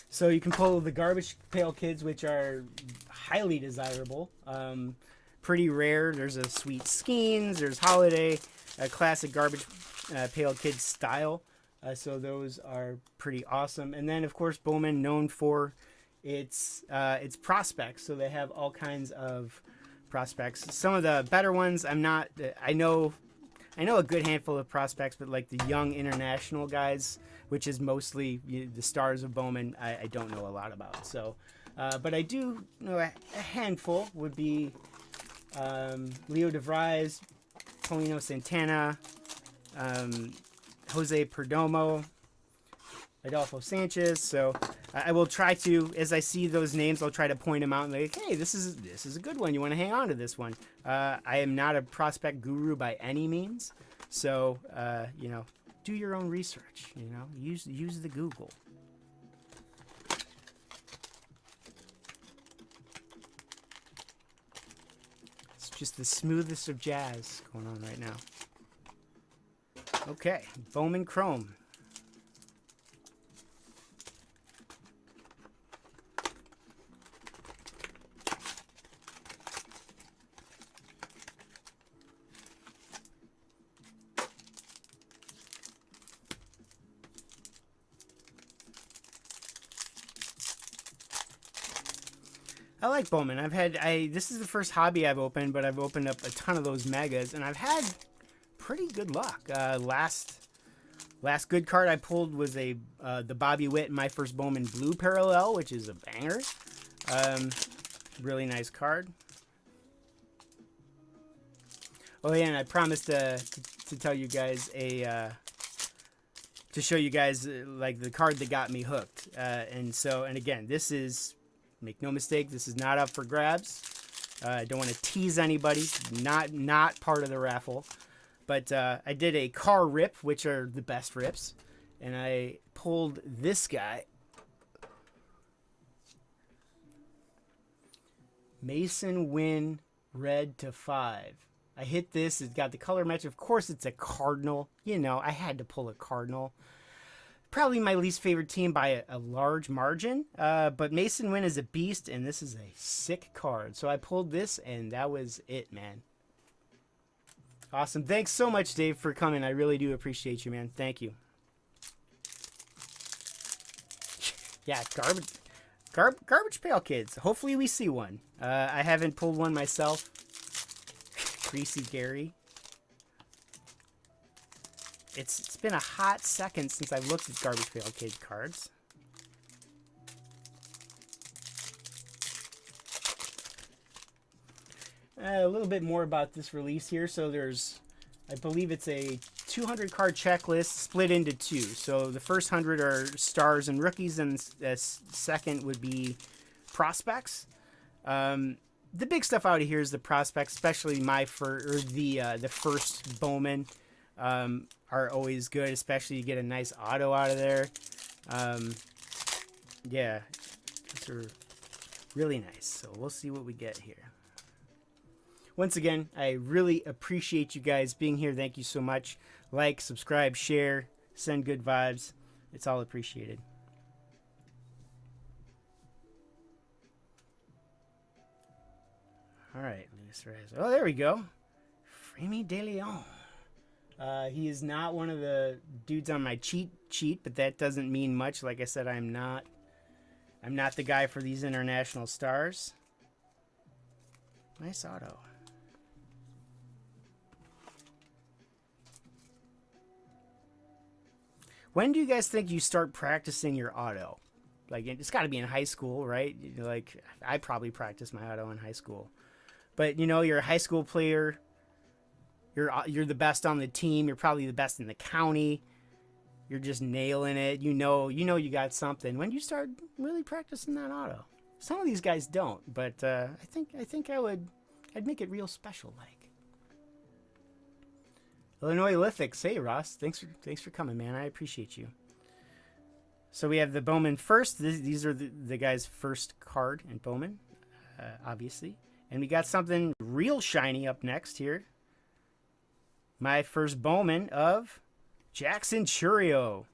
Speaker 1: So you can pull the Garbage Pail Kids, which are highly desirable. Pretty rare. There's a Sweet Skenes. There's Holiday. A classic Garbage Pail Kids style. So those are pretty awesome. And then, of course, Bowman known for its prospects. So they have all kinds of prospects. Some of the better ones, I know a good handful of prospects, but like the young international guys, which is mostly the stars of Bowman, I don't know a lot about. So, but I do know a handful would be Leo DeVries, Paulino Santana, Jose Perdomo, Adolfo Sanchez. So I will try to, as I see those names, I'll try to point them out and like, hey, this is a good one. You want to hang on to this one. I am not a prospect guru by any means. So, do your own research, use the Google. It's just the smoothest of jazz going on right now. Okay, Bowman Chrome. I like Bowman. This is the first hobby I've opened, but I've opened up a ton of those megas, and I've had pretty good luck. Last good card I pulled was the Bobby Witt, my first Bowman Blue Parallel, which is a banger. Really nice card. Oh yeah, and I promised to tell you guys to show you guys like the card that got me hooked. And again, this is. Make no mistake, this is not up for grabs. I don't want to tease anybody. Not part of the raffle. But I did a car rip, which are the best rips. And I pulled this guy. Mason Wynn, red to 5. I hit this. It's got the color match. Of course, it's a Cardinal. You know, I had to pull a Cardinal. Probably my least favorite team by a large margin. But Mason Wynn is a beast, and this is a sick card. So I pulled this, and that was it, man. Awesome. Thanks so much, Dave, for coming. I really do appreciate you, man. Thank you. Yeah, garbage pail kids. Hopefully we see one. I haven't pulled one myself. Greasy Gary. It's been a hot second since I've looked at garbage pail kid cards. A little bit more about this release here. So there's, I believe it's a 200 card checklist split into 2. So the first 100 are stars and rookies, and the second would be prospects. The big stuff out of here is the prospects, especially the first Bowman are always good, especially you get a nice auto out of there. Yeah, these are really nice. So we'll see what we get here. Once again, I really appreciate you guys being here. Thank you so much. Like, subscribe, share, send good vibes. It's all appreciated. All right, oh, there we go. Frémy de Leon. He is not one of the dudes on my cheat sheet, but that doesn't mean much. Like I said, I'm not the guy for these international stars. Nice auto. When do you guys think you start practicing your auto? Like, it's got to be in high school, right? Like, I probably practiced my auto in high school. But, you know, you're a high school player. You're the best on the team. You're probably the best in the county. You're just nailing it. You know you got something. When do you start really practicing that auto? Some of these guys don't, but I think I'd make it real special, like. Illinois Lithics. Hey, Ross. Thanks for coming, man. I appreciate you. So we have the Bowman first. These are the guy's first card in Bowman, obviously. And we got something real shiny up next here. My first Bowman of Jackson Churio.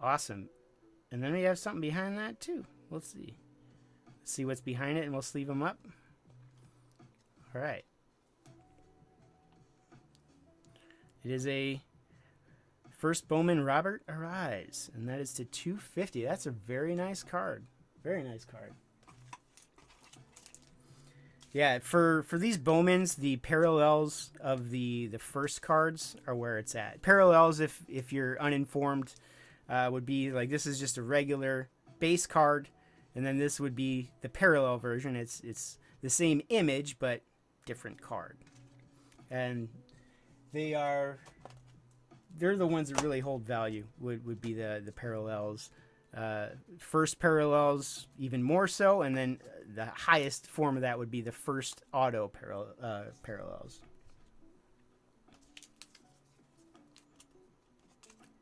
Speaker 1: Awesome. And then we have something behind that too. Let's see. Let's see what's behind it, and we'll sleeve them up. All right. It is a first Bowman Robert Arise, and that is to 250. That's a very nice card. Very nice card. Yeah, for these Bowmans, the parallels of the first cards are where it's at. Parallels, if you're uninformed, would be like this is just a regular base card, and then this would be the parallel version. It's the same image but different card, and they're the ones that really hold value. Would be the parallels. First parallels even more so, and then the highest form of that would be the first auto parallels.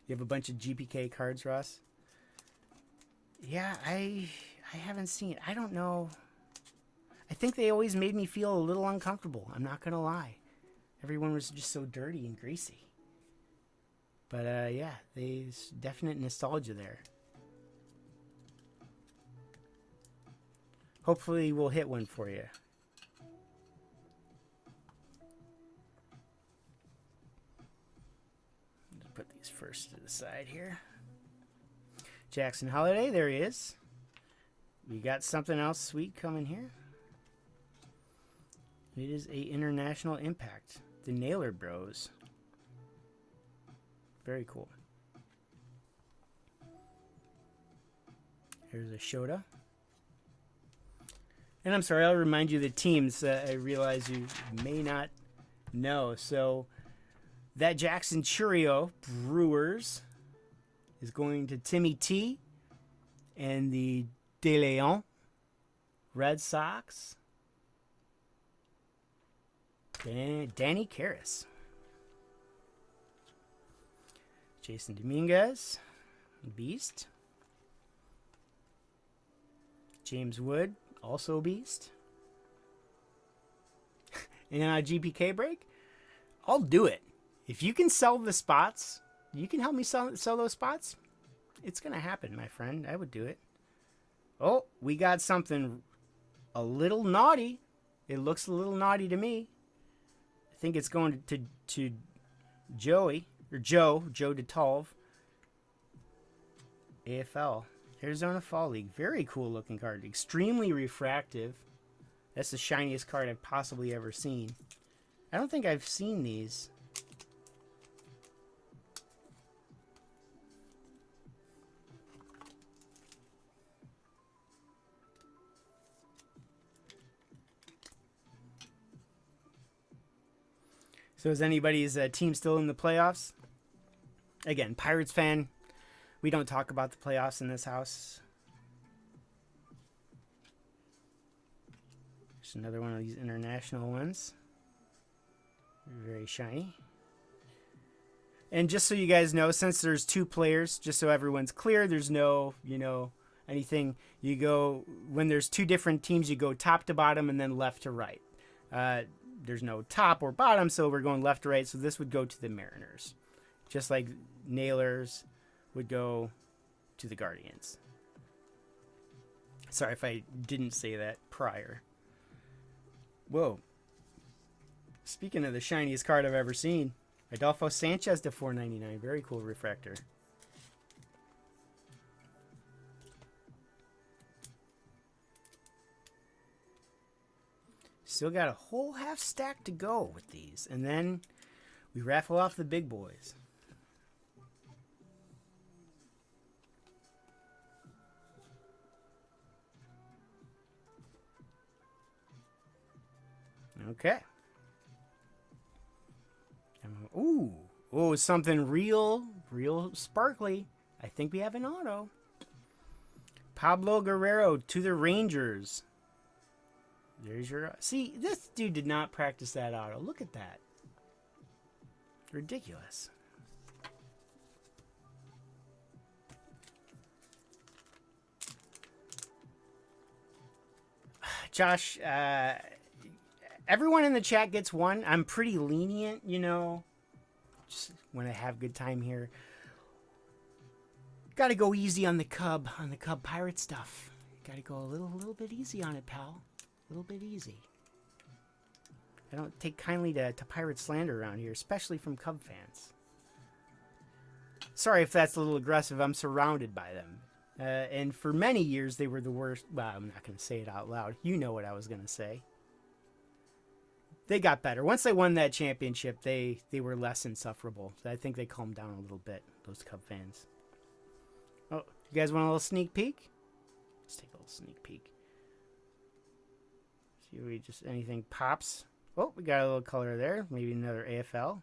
Speaker 1: You have a bunch of GPK cards, Ross? Yeah, I haven't seen it. I don't know. I think they always made me feel a little uncomfortable. I'm not gonna lie. Everyone was just so dirty and greasy. But yeah, there's definite nostalgia there. Hopefully we'll hit one for you. Let's put these first to the side here. Jackson Holiday, there he is. We got something else sweet coming here. It is a international impact. The Naylor Bros. Very cool. Here's a Shota. And I'm sorry, I'll remind you the teams. I realize you may not know. So that Jackson Churio Brewers is going to Timmy T, and the De Leon Red Sox, Danny Karras. Jason Dominguez, Beast. James Wood, Also beast. And a GPK break? I'll do it. If you can sell the spots, you can help me sell those spots, it's going to happen, my friend. I would do it. Oh, we got something a little naughty. It looks a little naughty to me. I think it's going to Joey, or Joe DeTolve. AFL. Arizona Fall League. Very cool looking card. Extremely refractive. That's the shiniest card I've possibly ever seen. I don't think I've seen these. So is anybody's team still in the playoffs? Again, Pirates fan. We don't talk about the playoffs in this house. There's another one of these international ones. Very shiny. And just so you guys know, since there's 2 players, just so everyone's clear, there's no, anything. You go, when there's 2 different teams, you go top to bottom and then left to right. There's no top or bottom, so we're going left to right. So this would go to the Mariners. Just like Nailers would go to the Guardians. Sorry if I didn't say that prior. Whoa. Speaking of the shiniest card I've ever seen, Adolfo Sanchez to 499. Very cool refractor. Still got a whole half stack to go with these. And then we raffle off the big boys. Okay. Ooh, something real sparkly. I think we have an auto. Pablo Guerrero to the Rangers. There's your... See, this dude did not practice that auto. Look at that. Ridiculous. Josh, everyone in the chat gets one. I'm pretty lenient, just want to have a good time here. Got to go easy on the Cub Pirate stuff. Got to go a little bit easy on it, pal. A little bit easy. I don't take kindly to pirate slander around here, especially from Cub fans. Sorry if that's a little aggressive. I'm surrounded by them. And for many years, they were the worst. Well, I'm not going to say it out loud. You know what I was going to say. They got better. Once they won that championship, they were less insufferable. So I think they calmed down a little bit, those Cub fans. Oh, you guys want a little sneak peek? Let's take a little sneak peek. See if we just anything pops. Oh, we got a little color there. Maybe another AFL.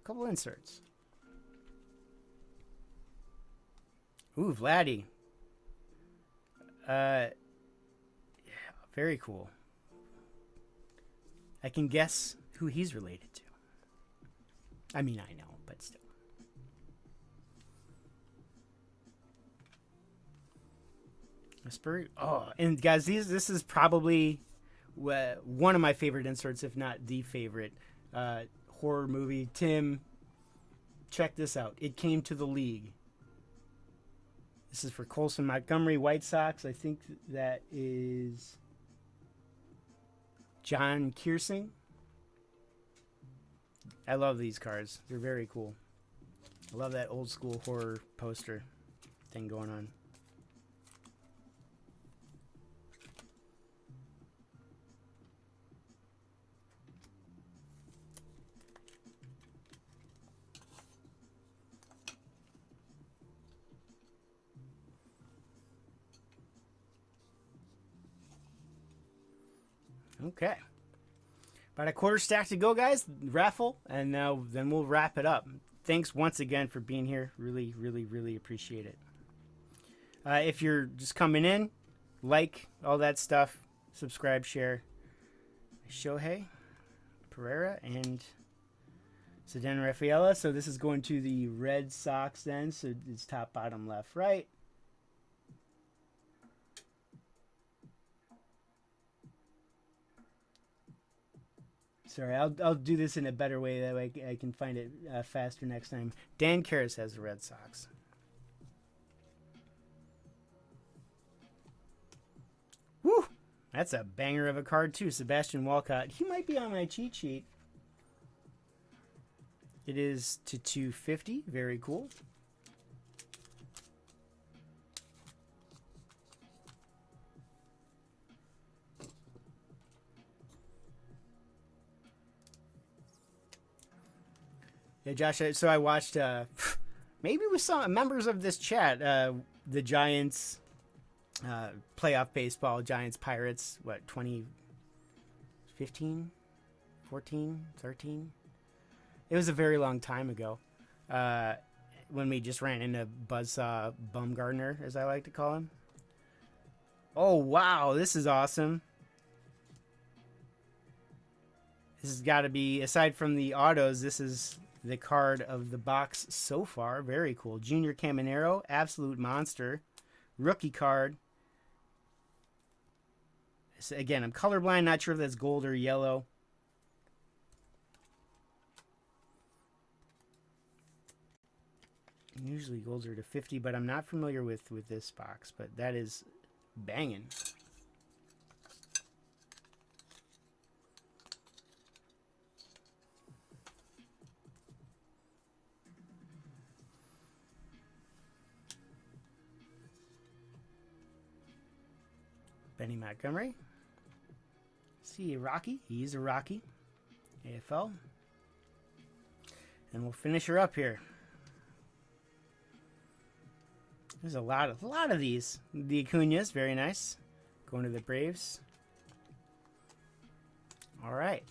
Speaker 1: A couple inserts. Ooh, Vladdy. Yeah, very cool. I can guess who he's related to. I mean, I know, but still. Oh, and guys, this is probably one of my favorite inserts, if not the favorite horror movie. Tim, check this out. It came to the league. This is for Colson Montgomery White Sox. I think that is John Kearsing. I love these cards. They're very cool. I love that old school horror poster thing going on. Okay. About a quarter stack to go, guys. Raffle, and then we'll wrap it up. Thanks once again for being here. Really, really, really appreciate it. If you're just coming in, like all that stuff, subscribe, share. Shohei Pereira and Cedeno Rafaela. So this is going to the Red Sox then. So it's top, bottom, left, right. Sorry, I'll do this in a better way. That way I can find it faster next time. Dan Karras has the Red Sox. Woo! That's a banger of a card, too. Sebastian Walcott. He might be on my cheat sheet. It is to 250. Very cool. Yeah, Josh, so I watched, maybe with some members of this chat, the Giants, playoff baseball, Giants Pirates, what, 2015, 14, 13? It was a very long time ago when we just ran into Buzzsaw Bumgardner, as I like to call him. Oh, wow, this is awesome. This has got to be, aside from the autos, this is the card of the box so far. Very cool. Junior Caminero, absolute monster. Rookie card. So again, I'm colorblind, not sure if that's gold or yellow. Usually golds are to 50, but I'm not familiar with this box, but that is banging. Benny Montgomery. See a Rocky. He's a Rocky. AFL. And we'll finish her up here. There's a lot of these. The Acuñas, very nice. Going to the Braves. All right.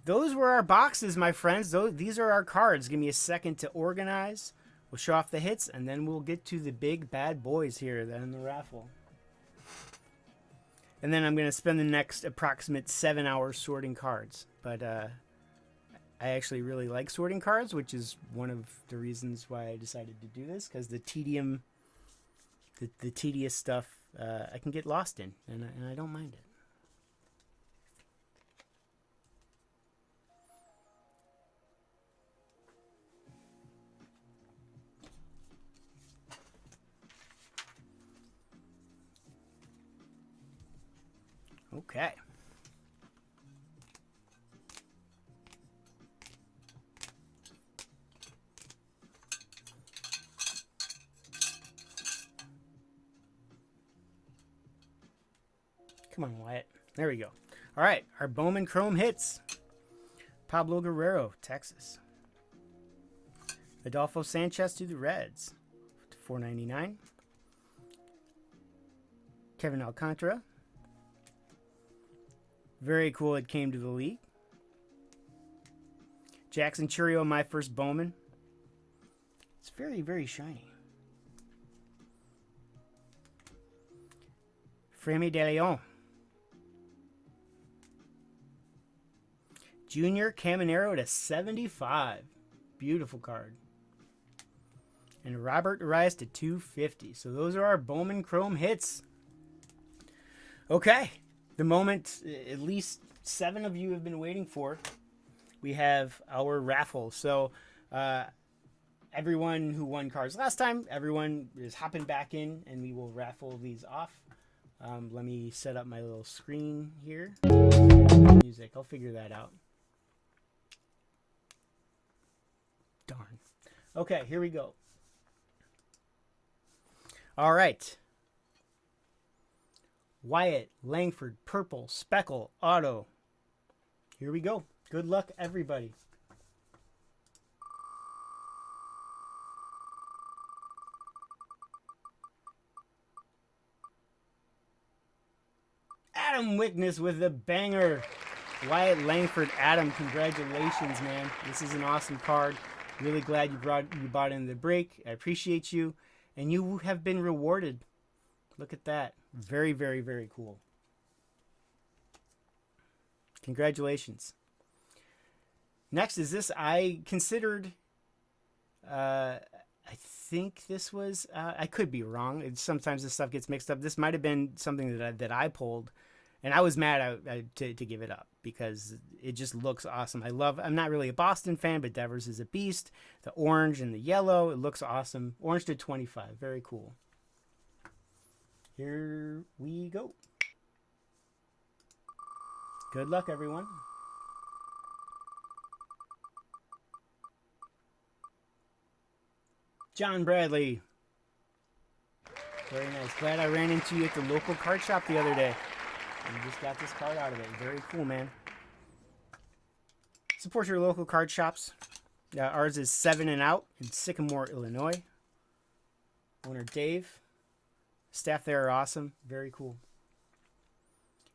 Speaker 1: Those were our boxes, my friends. These are our cards. Give me a second to organize. We'll show off the hits, and then we'll get to the big bad boys here then in the raffle. And then I'm going to spend the next approximate 7 hours sorting cards. But I actually really like sorting cards, which is one of the reasons why I decided to do this, because the tedium, the tedious stuff, I can get lost in, and I don't mind it. Okay. Come on, Wyatt. There we go. All right, our Bowman Chrome hits. Pablo Guerrero, Texas. Adolfo Sanchez to the Reds, to $4.99. Kevin Alcantara. Very cool, it came to the league. Jackson Churio, my first Bowman. It's very, very shiny. Fremi de Leon. Junior Caminero to 75. Beautiful card. And Robert Arias to 250. So those are our Bowman Chrome hits. Okay. The moment at least 7 of you have been waiting for. We have our raffle. So everyone who won cards last time, everyone is hopping back in, and we will raffle these off. Let me set up my little screen here. Music, I'll figure that out. Darn. Okay, here we go. All right. Wyatt, Langford, purple, Speckle, auto. Here we go. Good luck, everybody. Adam Wickness with the banger. Wyatt Langford, Adam, congratulations, man. This is an awesome card. Really glad you bought in the break. I appreciate you. And you have been rewarded. Look at that. Very, very, very cool. Congratulations. Next is this. I considered, I think this was, I could be wrong. Sometimes this stuff gets mixed up. This might have been something that I pulled. And I was mad to give it up because it just looks awesome. I'm not really a Boston fan, but Devers is a beast. The orange and the yellow, it looks awesome. Orange to 25, very cool. Here we go. Good luck, everyone. John Bradley. Very nice. Glad I ran into you at the local card shop the other day. You just got this card out of it. Very cool, man. Support your local card shops. Ours is 7 and Out in Sycamore, Illinois. Owner Dave. Staff there are awesome. Very cool.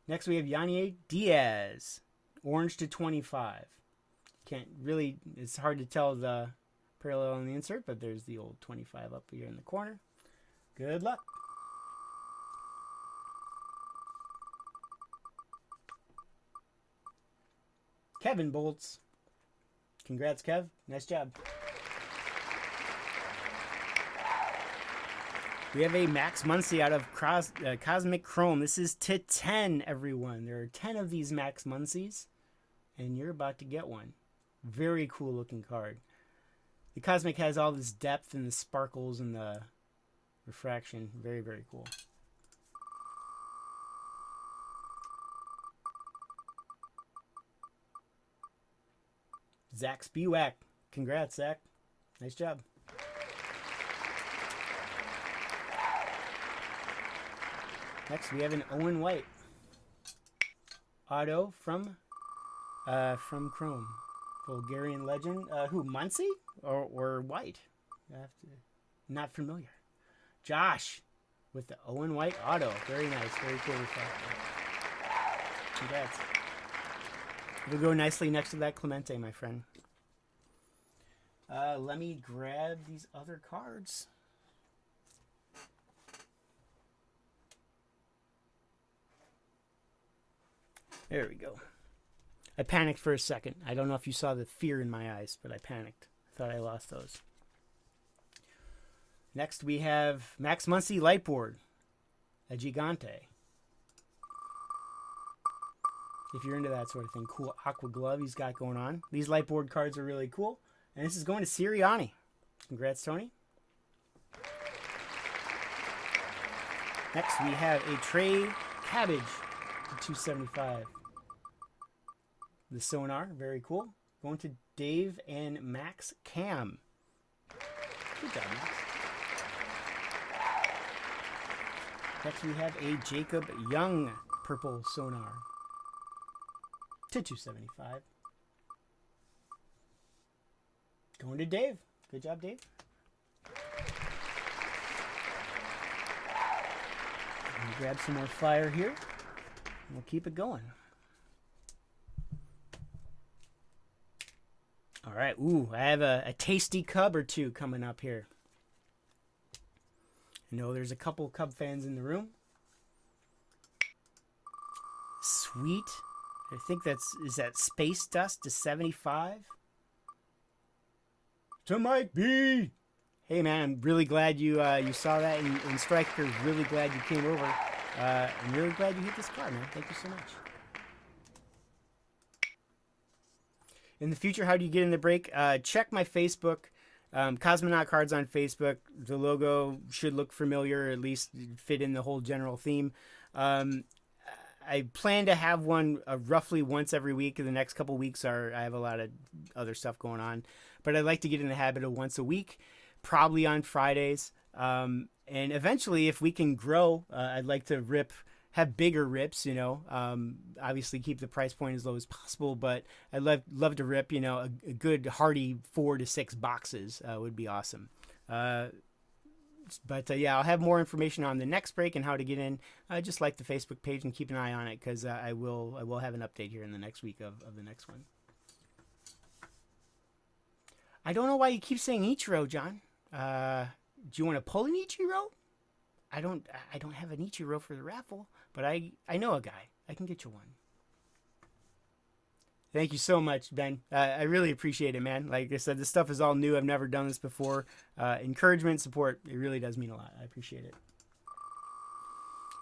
Speaker 1: Next we have Yanier Diaz. Orange to 25. Can't really, it's hard to tell the parallel on the insert, but there's the old 25 up here in the corner. Good luck. Kevin Bolts. Congrats, Kev. Nice job. We have a Max Muncy out of Cosmic Chrome. This is to 10, everyone. There are 10 of these Max Muncies, and you're about to get one. Very cool looking card. The Cosmic has all this depth and the sparkles and the refraction. Very, very cool. Zach Spiewak. Congrats, Zach. Nice job. Next, we have an Owen White. Auto from Chrome. Bulgarian legend. Who, Muncy or White? I have to, not familiar. Josh with the Owen White auto. Very nice. Very cool refractor. Congrats. It'll go nicely next to that Clemente, my friend. Let me grab these other cards. There we go. I panicked for a second. I don't know if you saw the fear in my eyes, but I panicked. I thought I lost those. Next we have Max Muncy Lightboard. A Gigante. If you're into that sort of thing. Cool Aqua glove he's got going on. These Lightboard cards are really cool. And this is going to Sirianni. Congrats, Tony. Next we have a Trey Cabbage. 275. The Sonar, very cool. Going to Dave and Max Cam. Good job, Max. Next we have a Jacob Young Purple Sonar. To 275. Going to Dave. Good job, Dave. Let me grab some more fire here. We'll keep it going. All right. Ooh, I have a tasty Cub or two coming up here. I know there's a couple Cub fans in the room. Sweet. I think is that Space Dust to 75? To Mike B. Hey, man, I'm really glad you saw that in Striker. Really glad you came over. I'm really glad you hit this card, man. Thank you so much. In the future, how do you get in the break? Check my Facebook. Cosmonaut cards on Facebook. The logo should look familiar, or at least fit in the whole general theme. I plan to have one roughly once every week. The next couple weeks I have a lot of other stuff going on. But I'd like to get in the habit of once a week, probably on Fridays. And eventually, if we can grow, I'd like to have bigger rips, obviously keep the price point as low as possible, but I'd love to rip, a good hearty 4 to 6 boxes would be awesome. But yeah, I'll have more information on the next break and how to get in. Just like the Facebook page and keep an eye on it, because I will have an update here in the next week of the next one. I don't know why you keep saying Ichiro, John. Do you want to pull an Ichiro? I don't have an Ichiro for the raffle, but I know a guy. I can get you one. Thank you so much, Ben. I really appreciate it, man. Like I said, this stuff is all new. I've never done this before. Encouragement, support, it really does mean a lot. I appreciate it.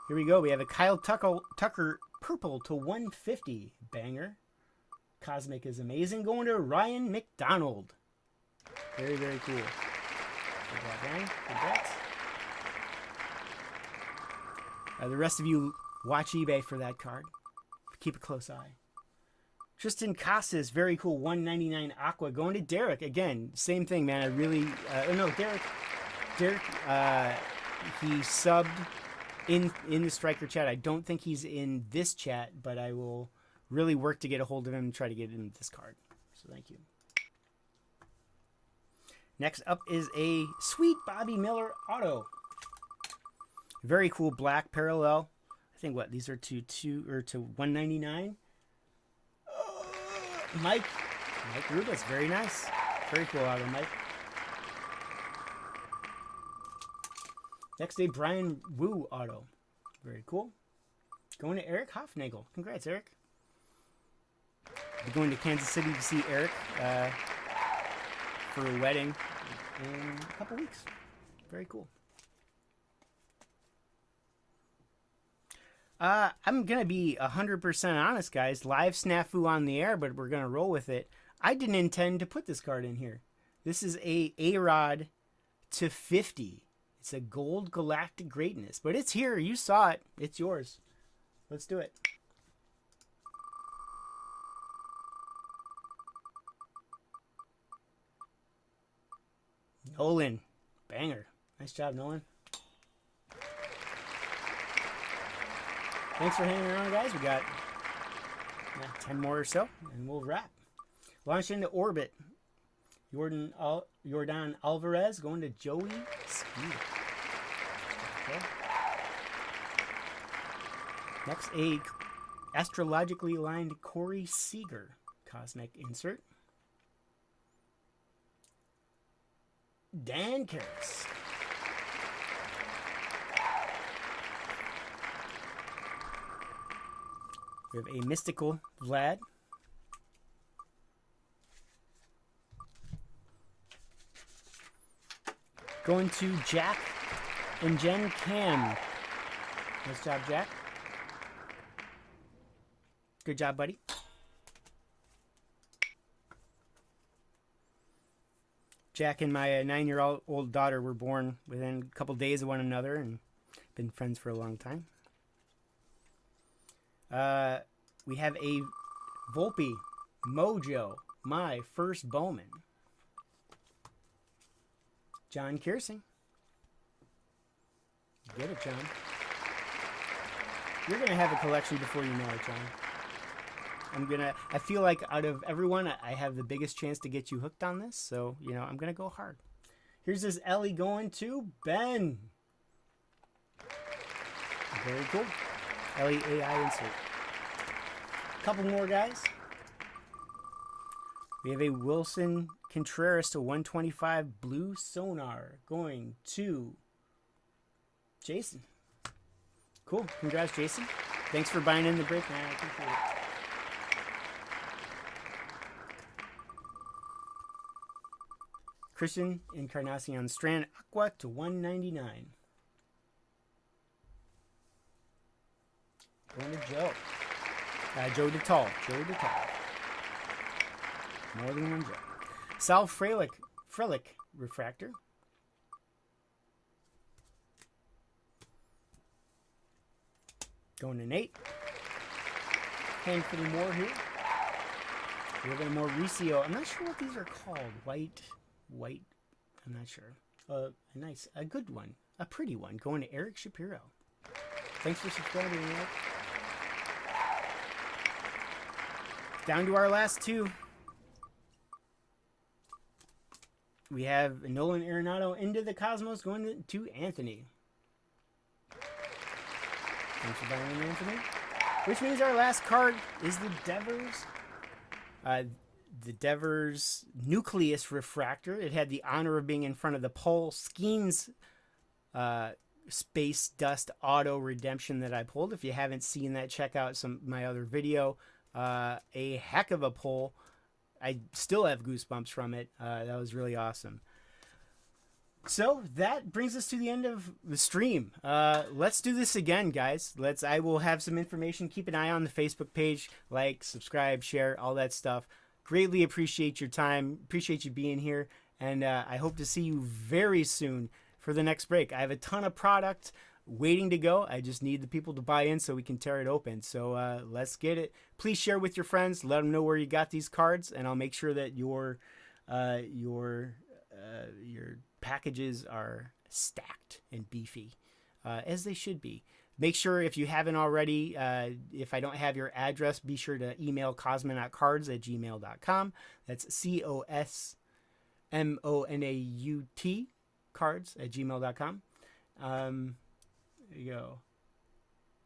Speaker 1: Here we go. We have a Kyle Tucker purple to 150. Banger. Cosmic is amazing. Going to Ryan McDonald. Very, very cool. Good job, Ryan. Congrats. The rest of you, watch eBay for that card. Keep a close eye. Tristan Casas, very cool. 199 Aqua. Going to Derek. Again, same thing, man. I really... no, Derek, he subbed in the Striker chat. I don't think he's in this chat, but I will really work to get a hold of him and try to get in this card. So thank you. Next up is a sweet Bobby Miller auto. Very cool black parallel. I think what these are to 199. Mike Rubas, very nice. Very cool auto, Mike. Next day, Brian Wu auto. Very cool. Going to Eric Hofnagel. Congrats, Eric. We're going to Kansas City to see Eric for a wedding in a couple weeks. Very cool. I'm going to be 100% honest, guys. Live snafu on the air, but we're going to roll with it. I didn't intend to put this card in here. This is a A-Rod to 50. It's a gold galactic greatness, but it's here. You saw it. It's yours. Let's do it. Nolan. Banger. Nice job, Nolan. Thanks for hanging around, guys. We got 10 more or so, and we'll wrap. Launch into orbit. Jordan Alvarez going to Joey Speed. Okay. Next, a astrologically aligned Corey Seager cosmic insert. Dan Karras. We have a mystical Vlad. Going to Jack and Jen Cam. Nice job, Jack. Good job, buddy. Jack and my 9-year-old daughter were born within a couple days of one another and been friends for a long time. We have a Volpe Mojo, my first Bowman. John Kiersing. Get it, John. You're going to have a collection before you know it, John. I feel like out of everyone, I have the biggest chance to get you hooked on this. So, I'm going to go hard. Here's this Ellie going to Ben. Very cool. Ellie AI insert. Couple more, guys. We have a Wilson Contreras to 125 blue sonar going to Jason. Cool. Congrats, Jason. Thanks for buying in the break, man. I appreciate it. Christian Encarnacion-Strand Aqua to 199. Going to Joe. Joe DeTall. More than one Joe. Sal Frelick refractor. Going to Nate. Handful more here. We have a Mauricio. I'm not sure what these are called. White. I'm not sure. A good one. A pretty one. Going to Eric Shapiro. Thanks for subscribing, Eric. Down to our last two. We have Nolan Arenado into the Cosmos going to Anthony. Thanks for buying in, Anthony. Which means our last card is the Devers. The Devers Nucleus Refractor. It had the honor of being in front of the Paul Skenes Space Dust Auto Redemption that I pulled. If you haven't seen that, check out my other video. A heck of a pull. I still have goosebumps from it. That was really awesome. So that brings us to the end of the stream. Let's do this again, guys. I will have some information. Keep an eye on the Facebook page. Like, subscribe, share, all that stuff. Greatly appreciate your time. Appreciate you being here. And I hope to see you very soon for the next break. I have a ton of product waiting to go. I just need the people to buy in so we can tear it open. So let's get it. Please share with your friends. Let them know where you got these cards, and I'll make sure that your packages are stacked and beefy, as they should be. Make sure, if you haven't already, if I don't have your address, be sure to email cosmonautcards@gmail.com. That's COSMONAUT cards@gmail.com. There you go.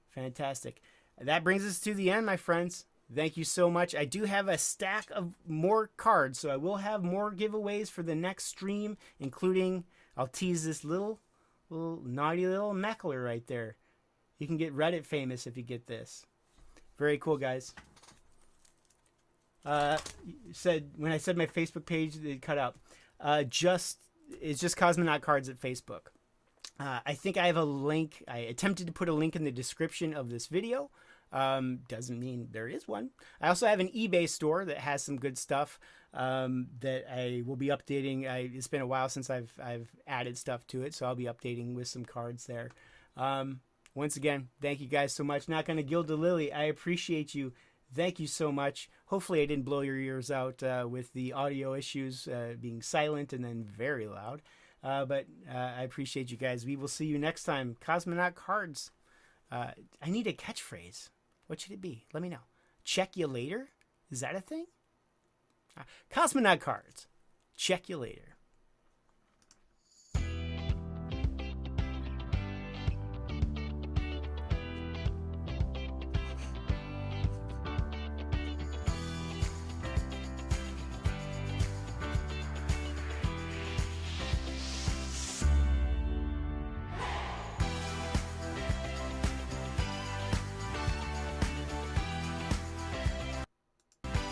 Speaker 1: Fantastic. That brings us to the end, my friends. Thank you so much. I do have a stack of more cards, so I will have more giveaways for the next stream, including, I'll tease this little naughty little Meckler right there. You can get Reddit famous if you get this. Very cool, guys. When I said my Facebook page, it cut out. It's just Cosmonaut Cards at Facebook. I think I have a link. I attempted to put a link in the description of this video. Doesn't mean there is one. I also have an eBay store that has some good stuff that I will be updating. It's been a while since I've added stuff to it, so I'll be updating with some cards there. Once again, thank you guys so much. Not gonna gild the lily. I appreciate you. Thank you so much. Hopefully I didn't blow your ears out with the audio issues being silent and then very loud. But I appreciate you guys. We will see you next time. Cosmonaut Cards. I need a catchphrase. What should it be? Let me know. Check you later? Is that a thing? Cosmonaut Cards. Check you later.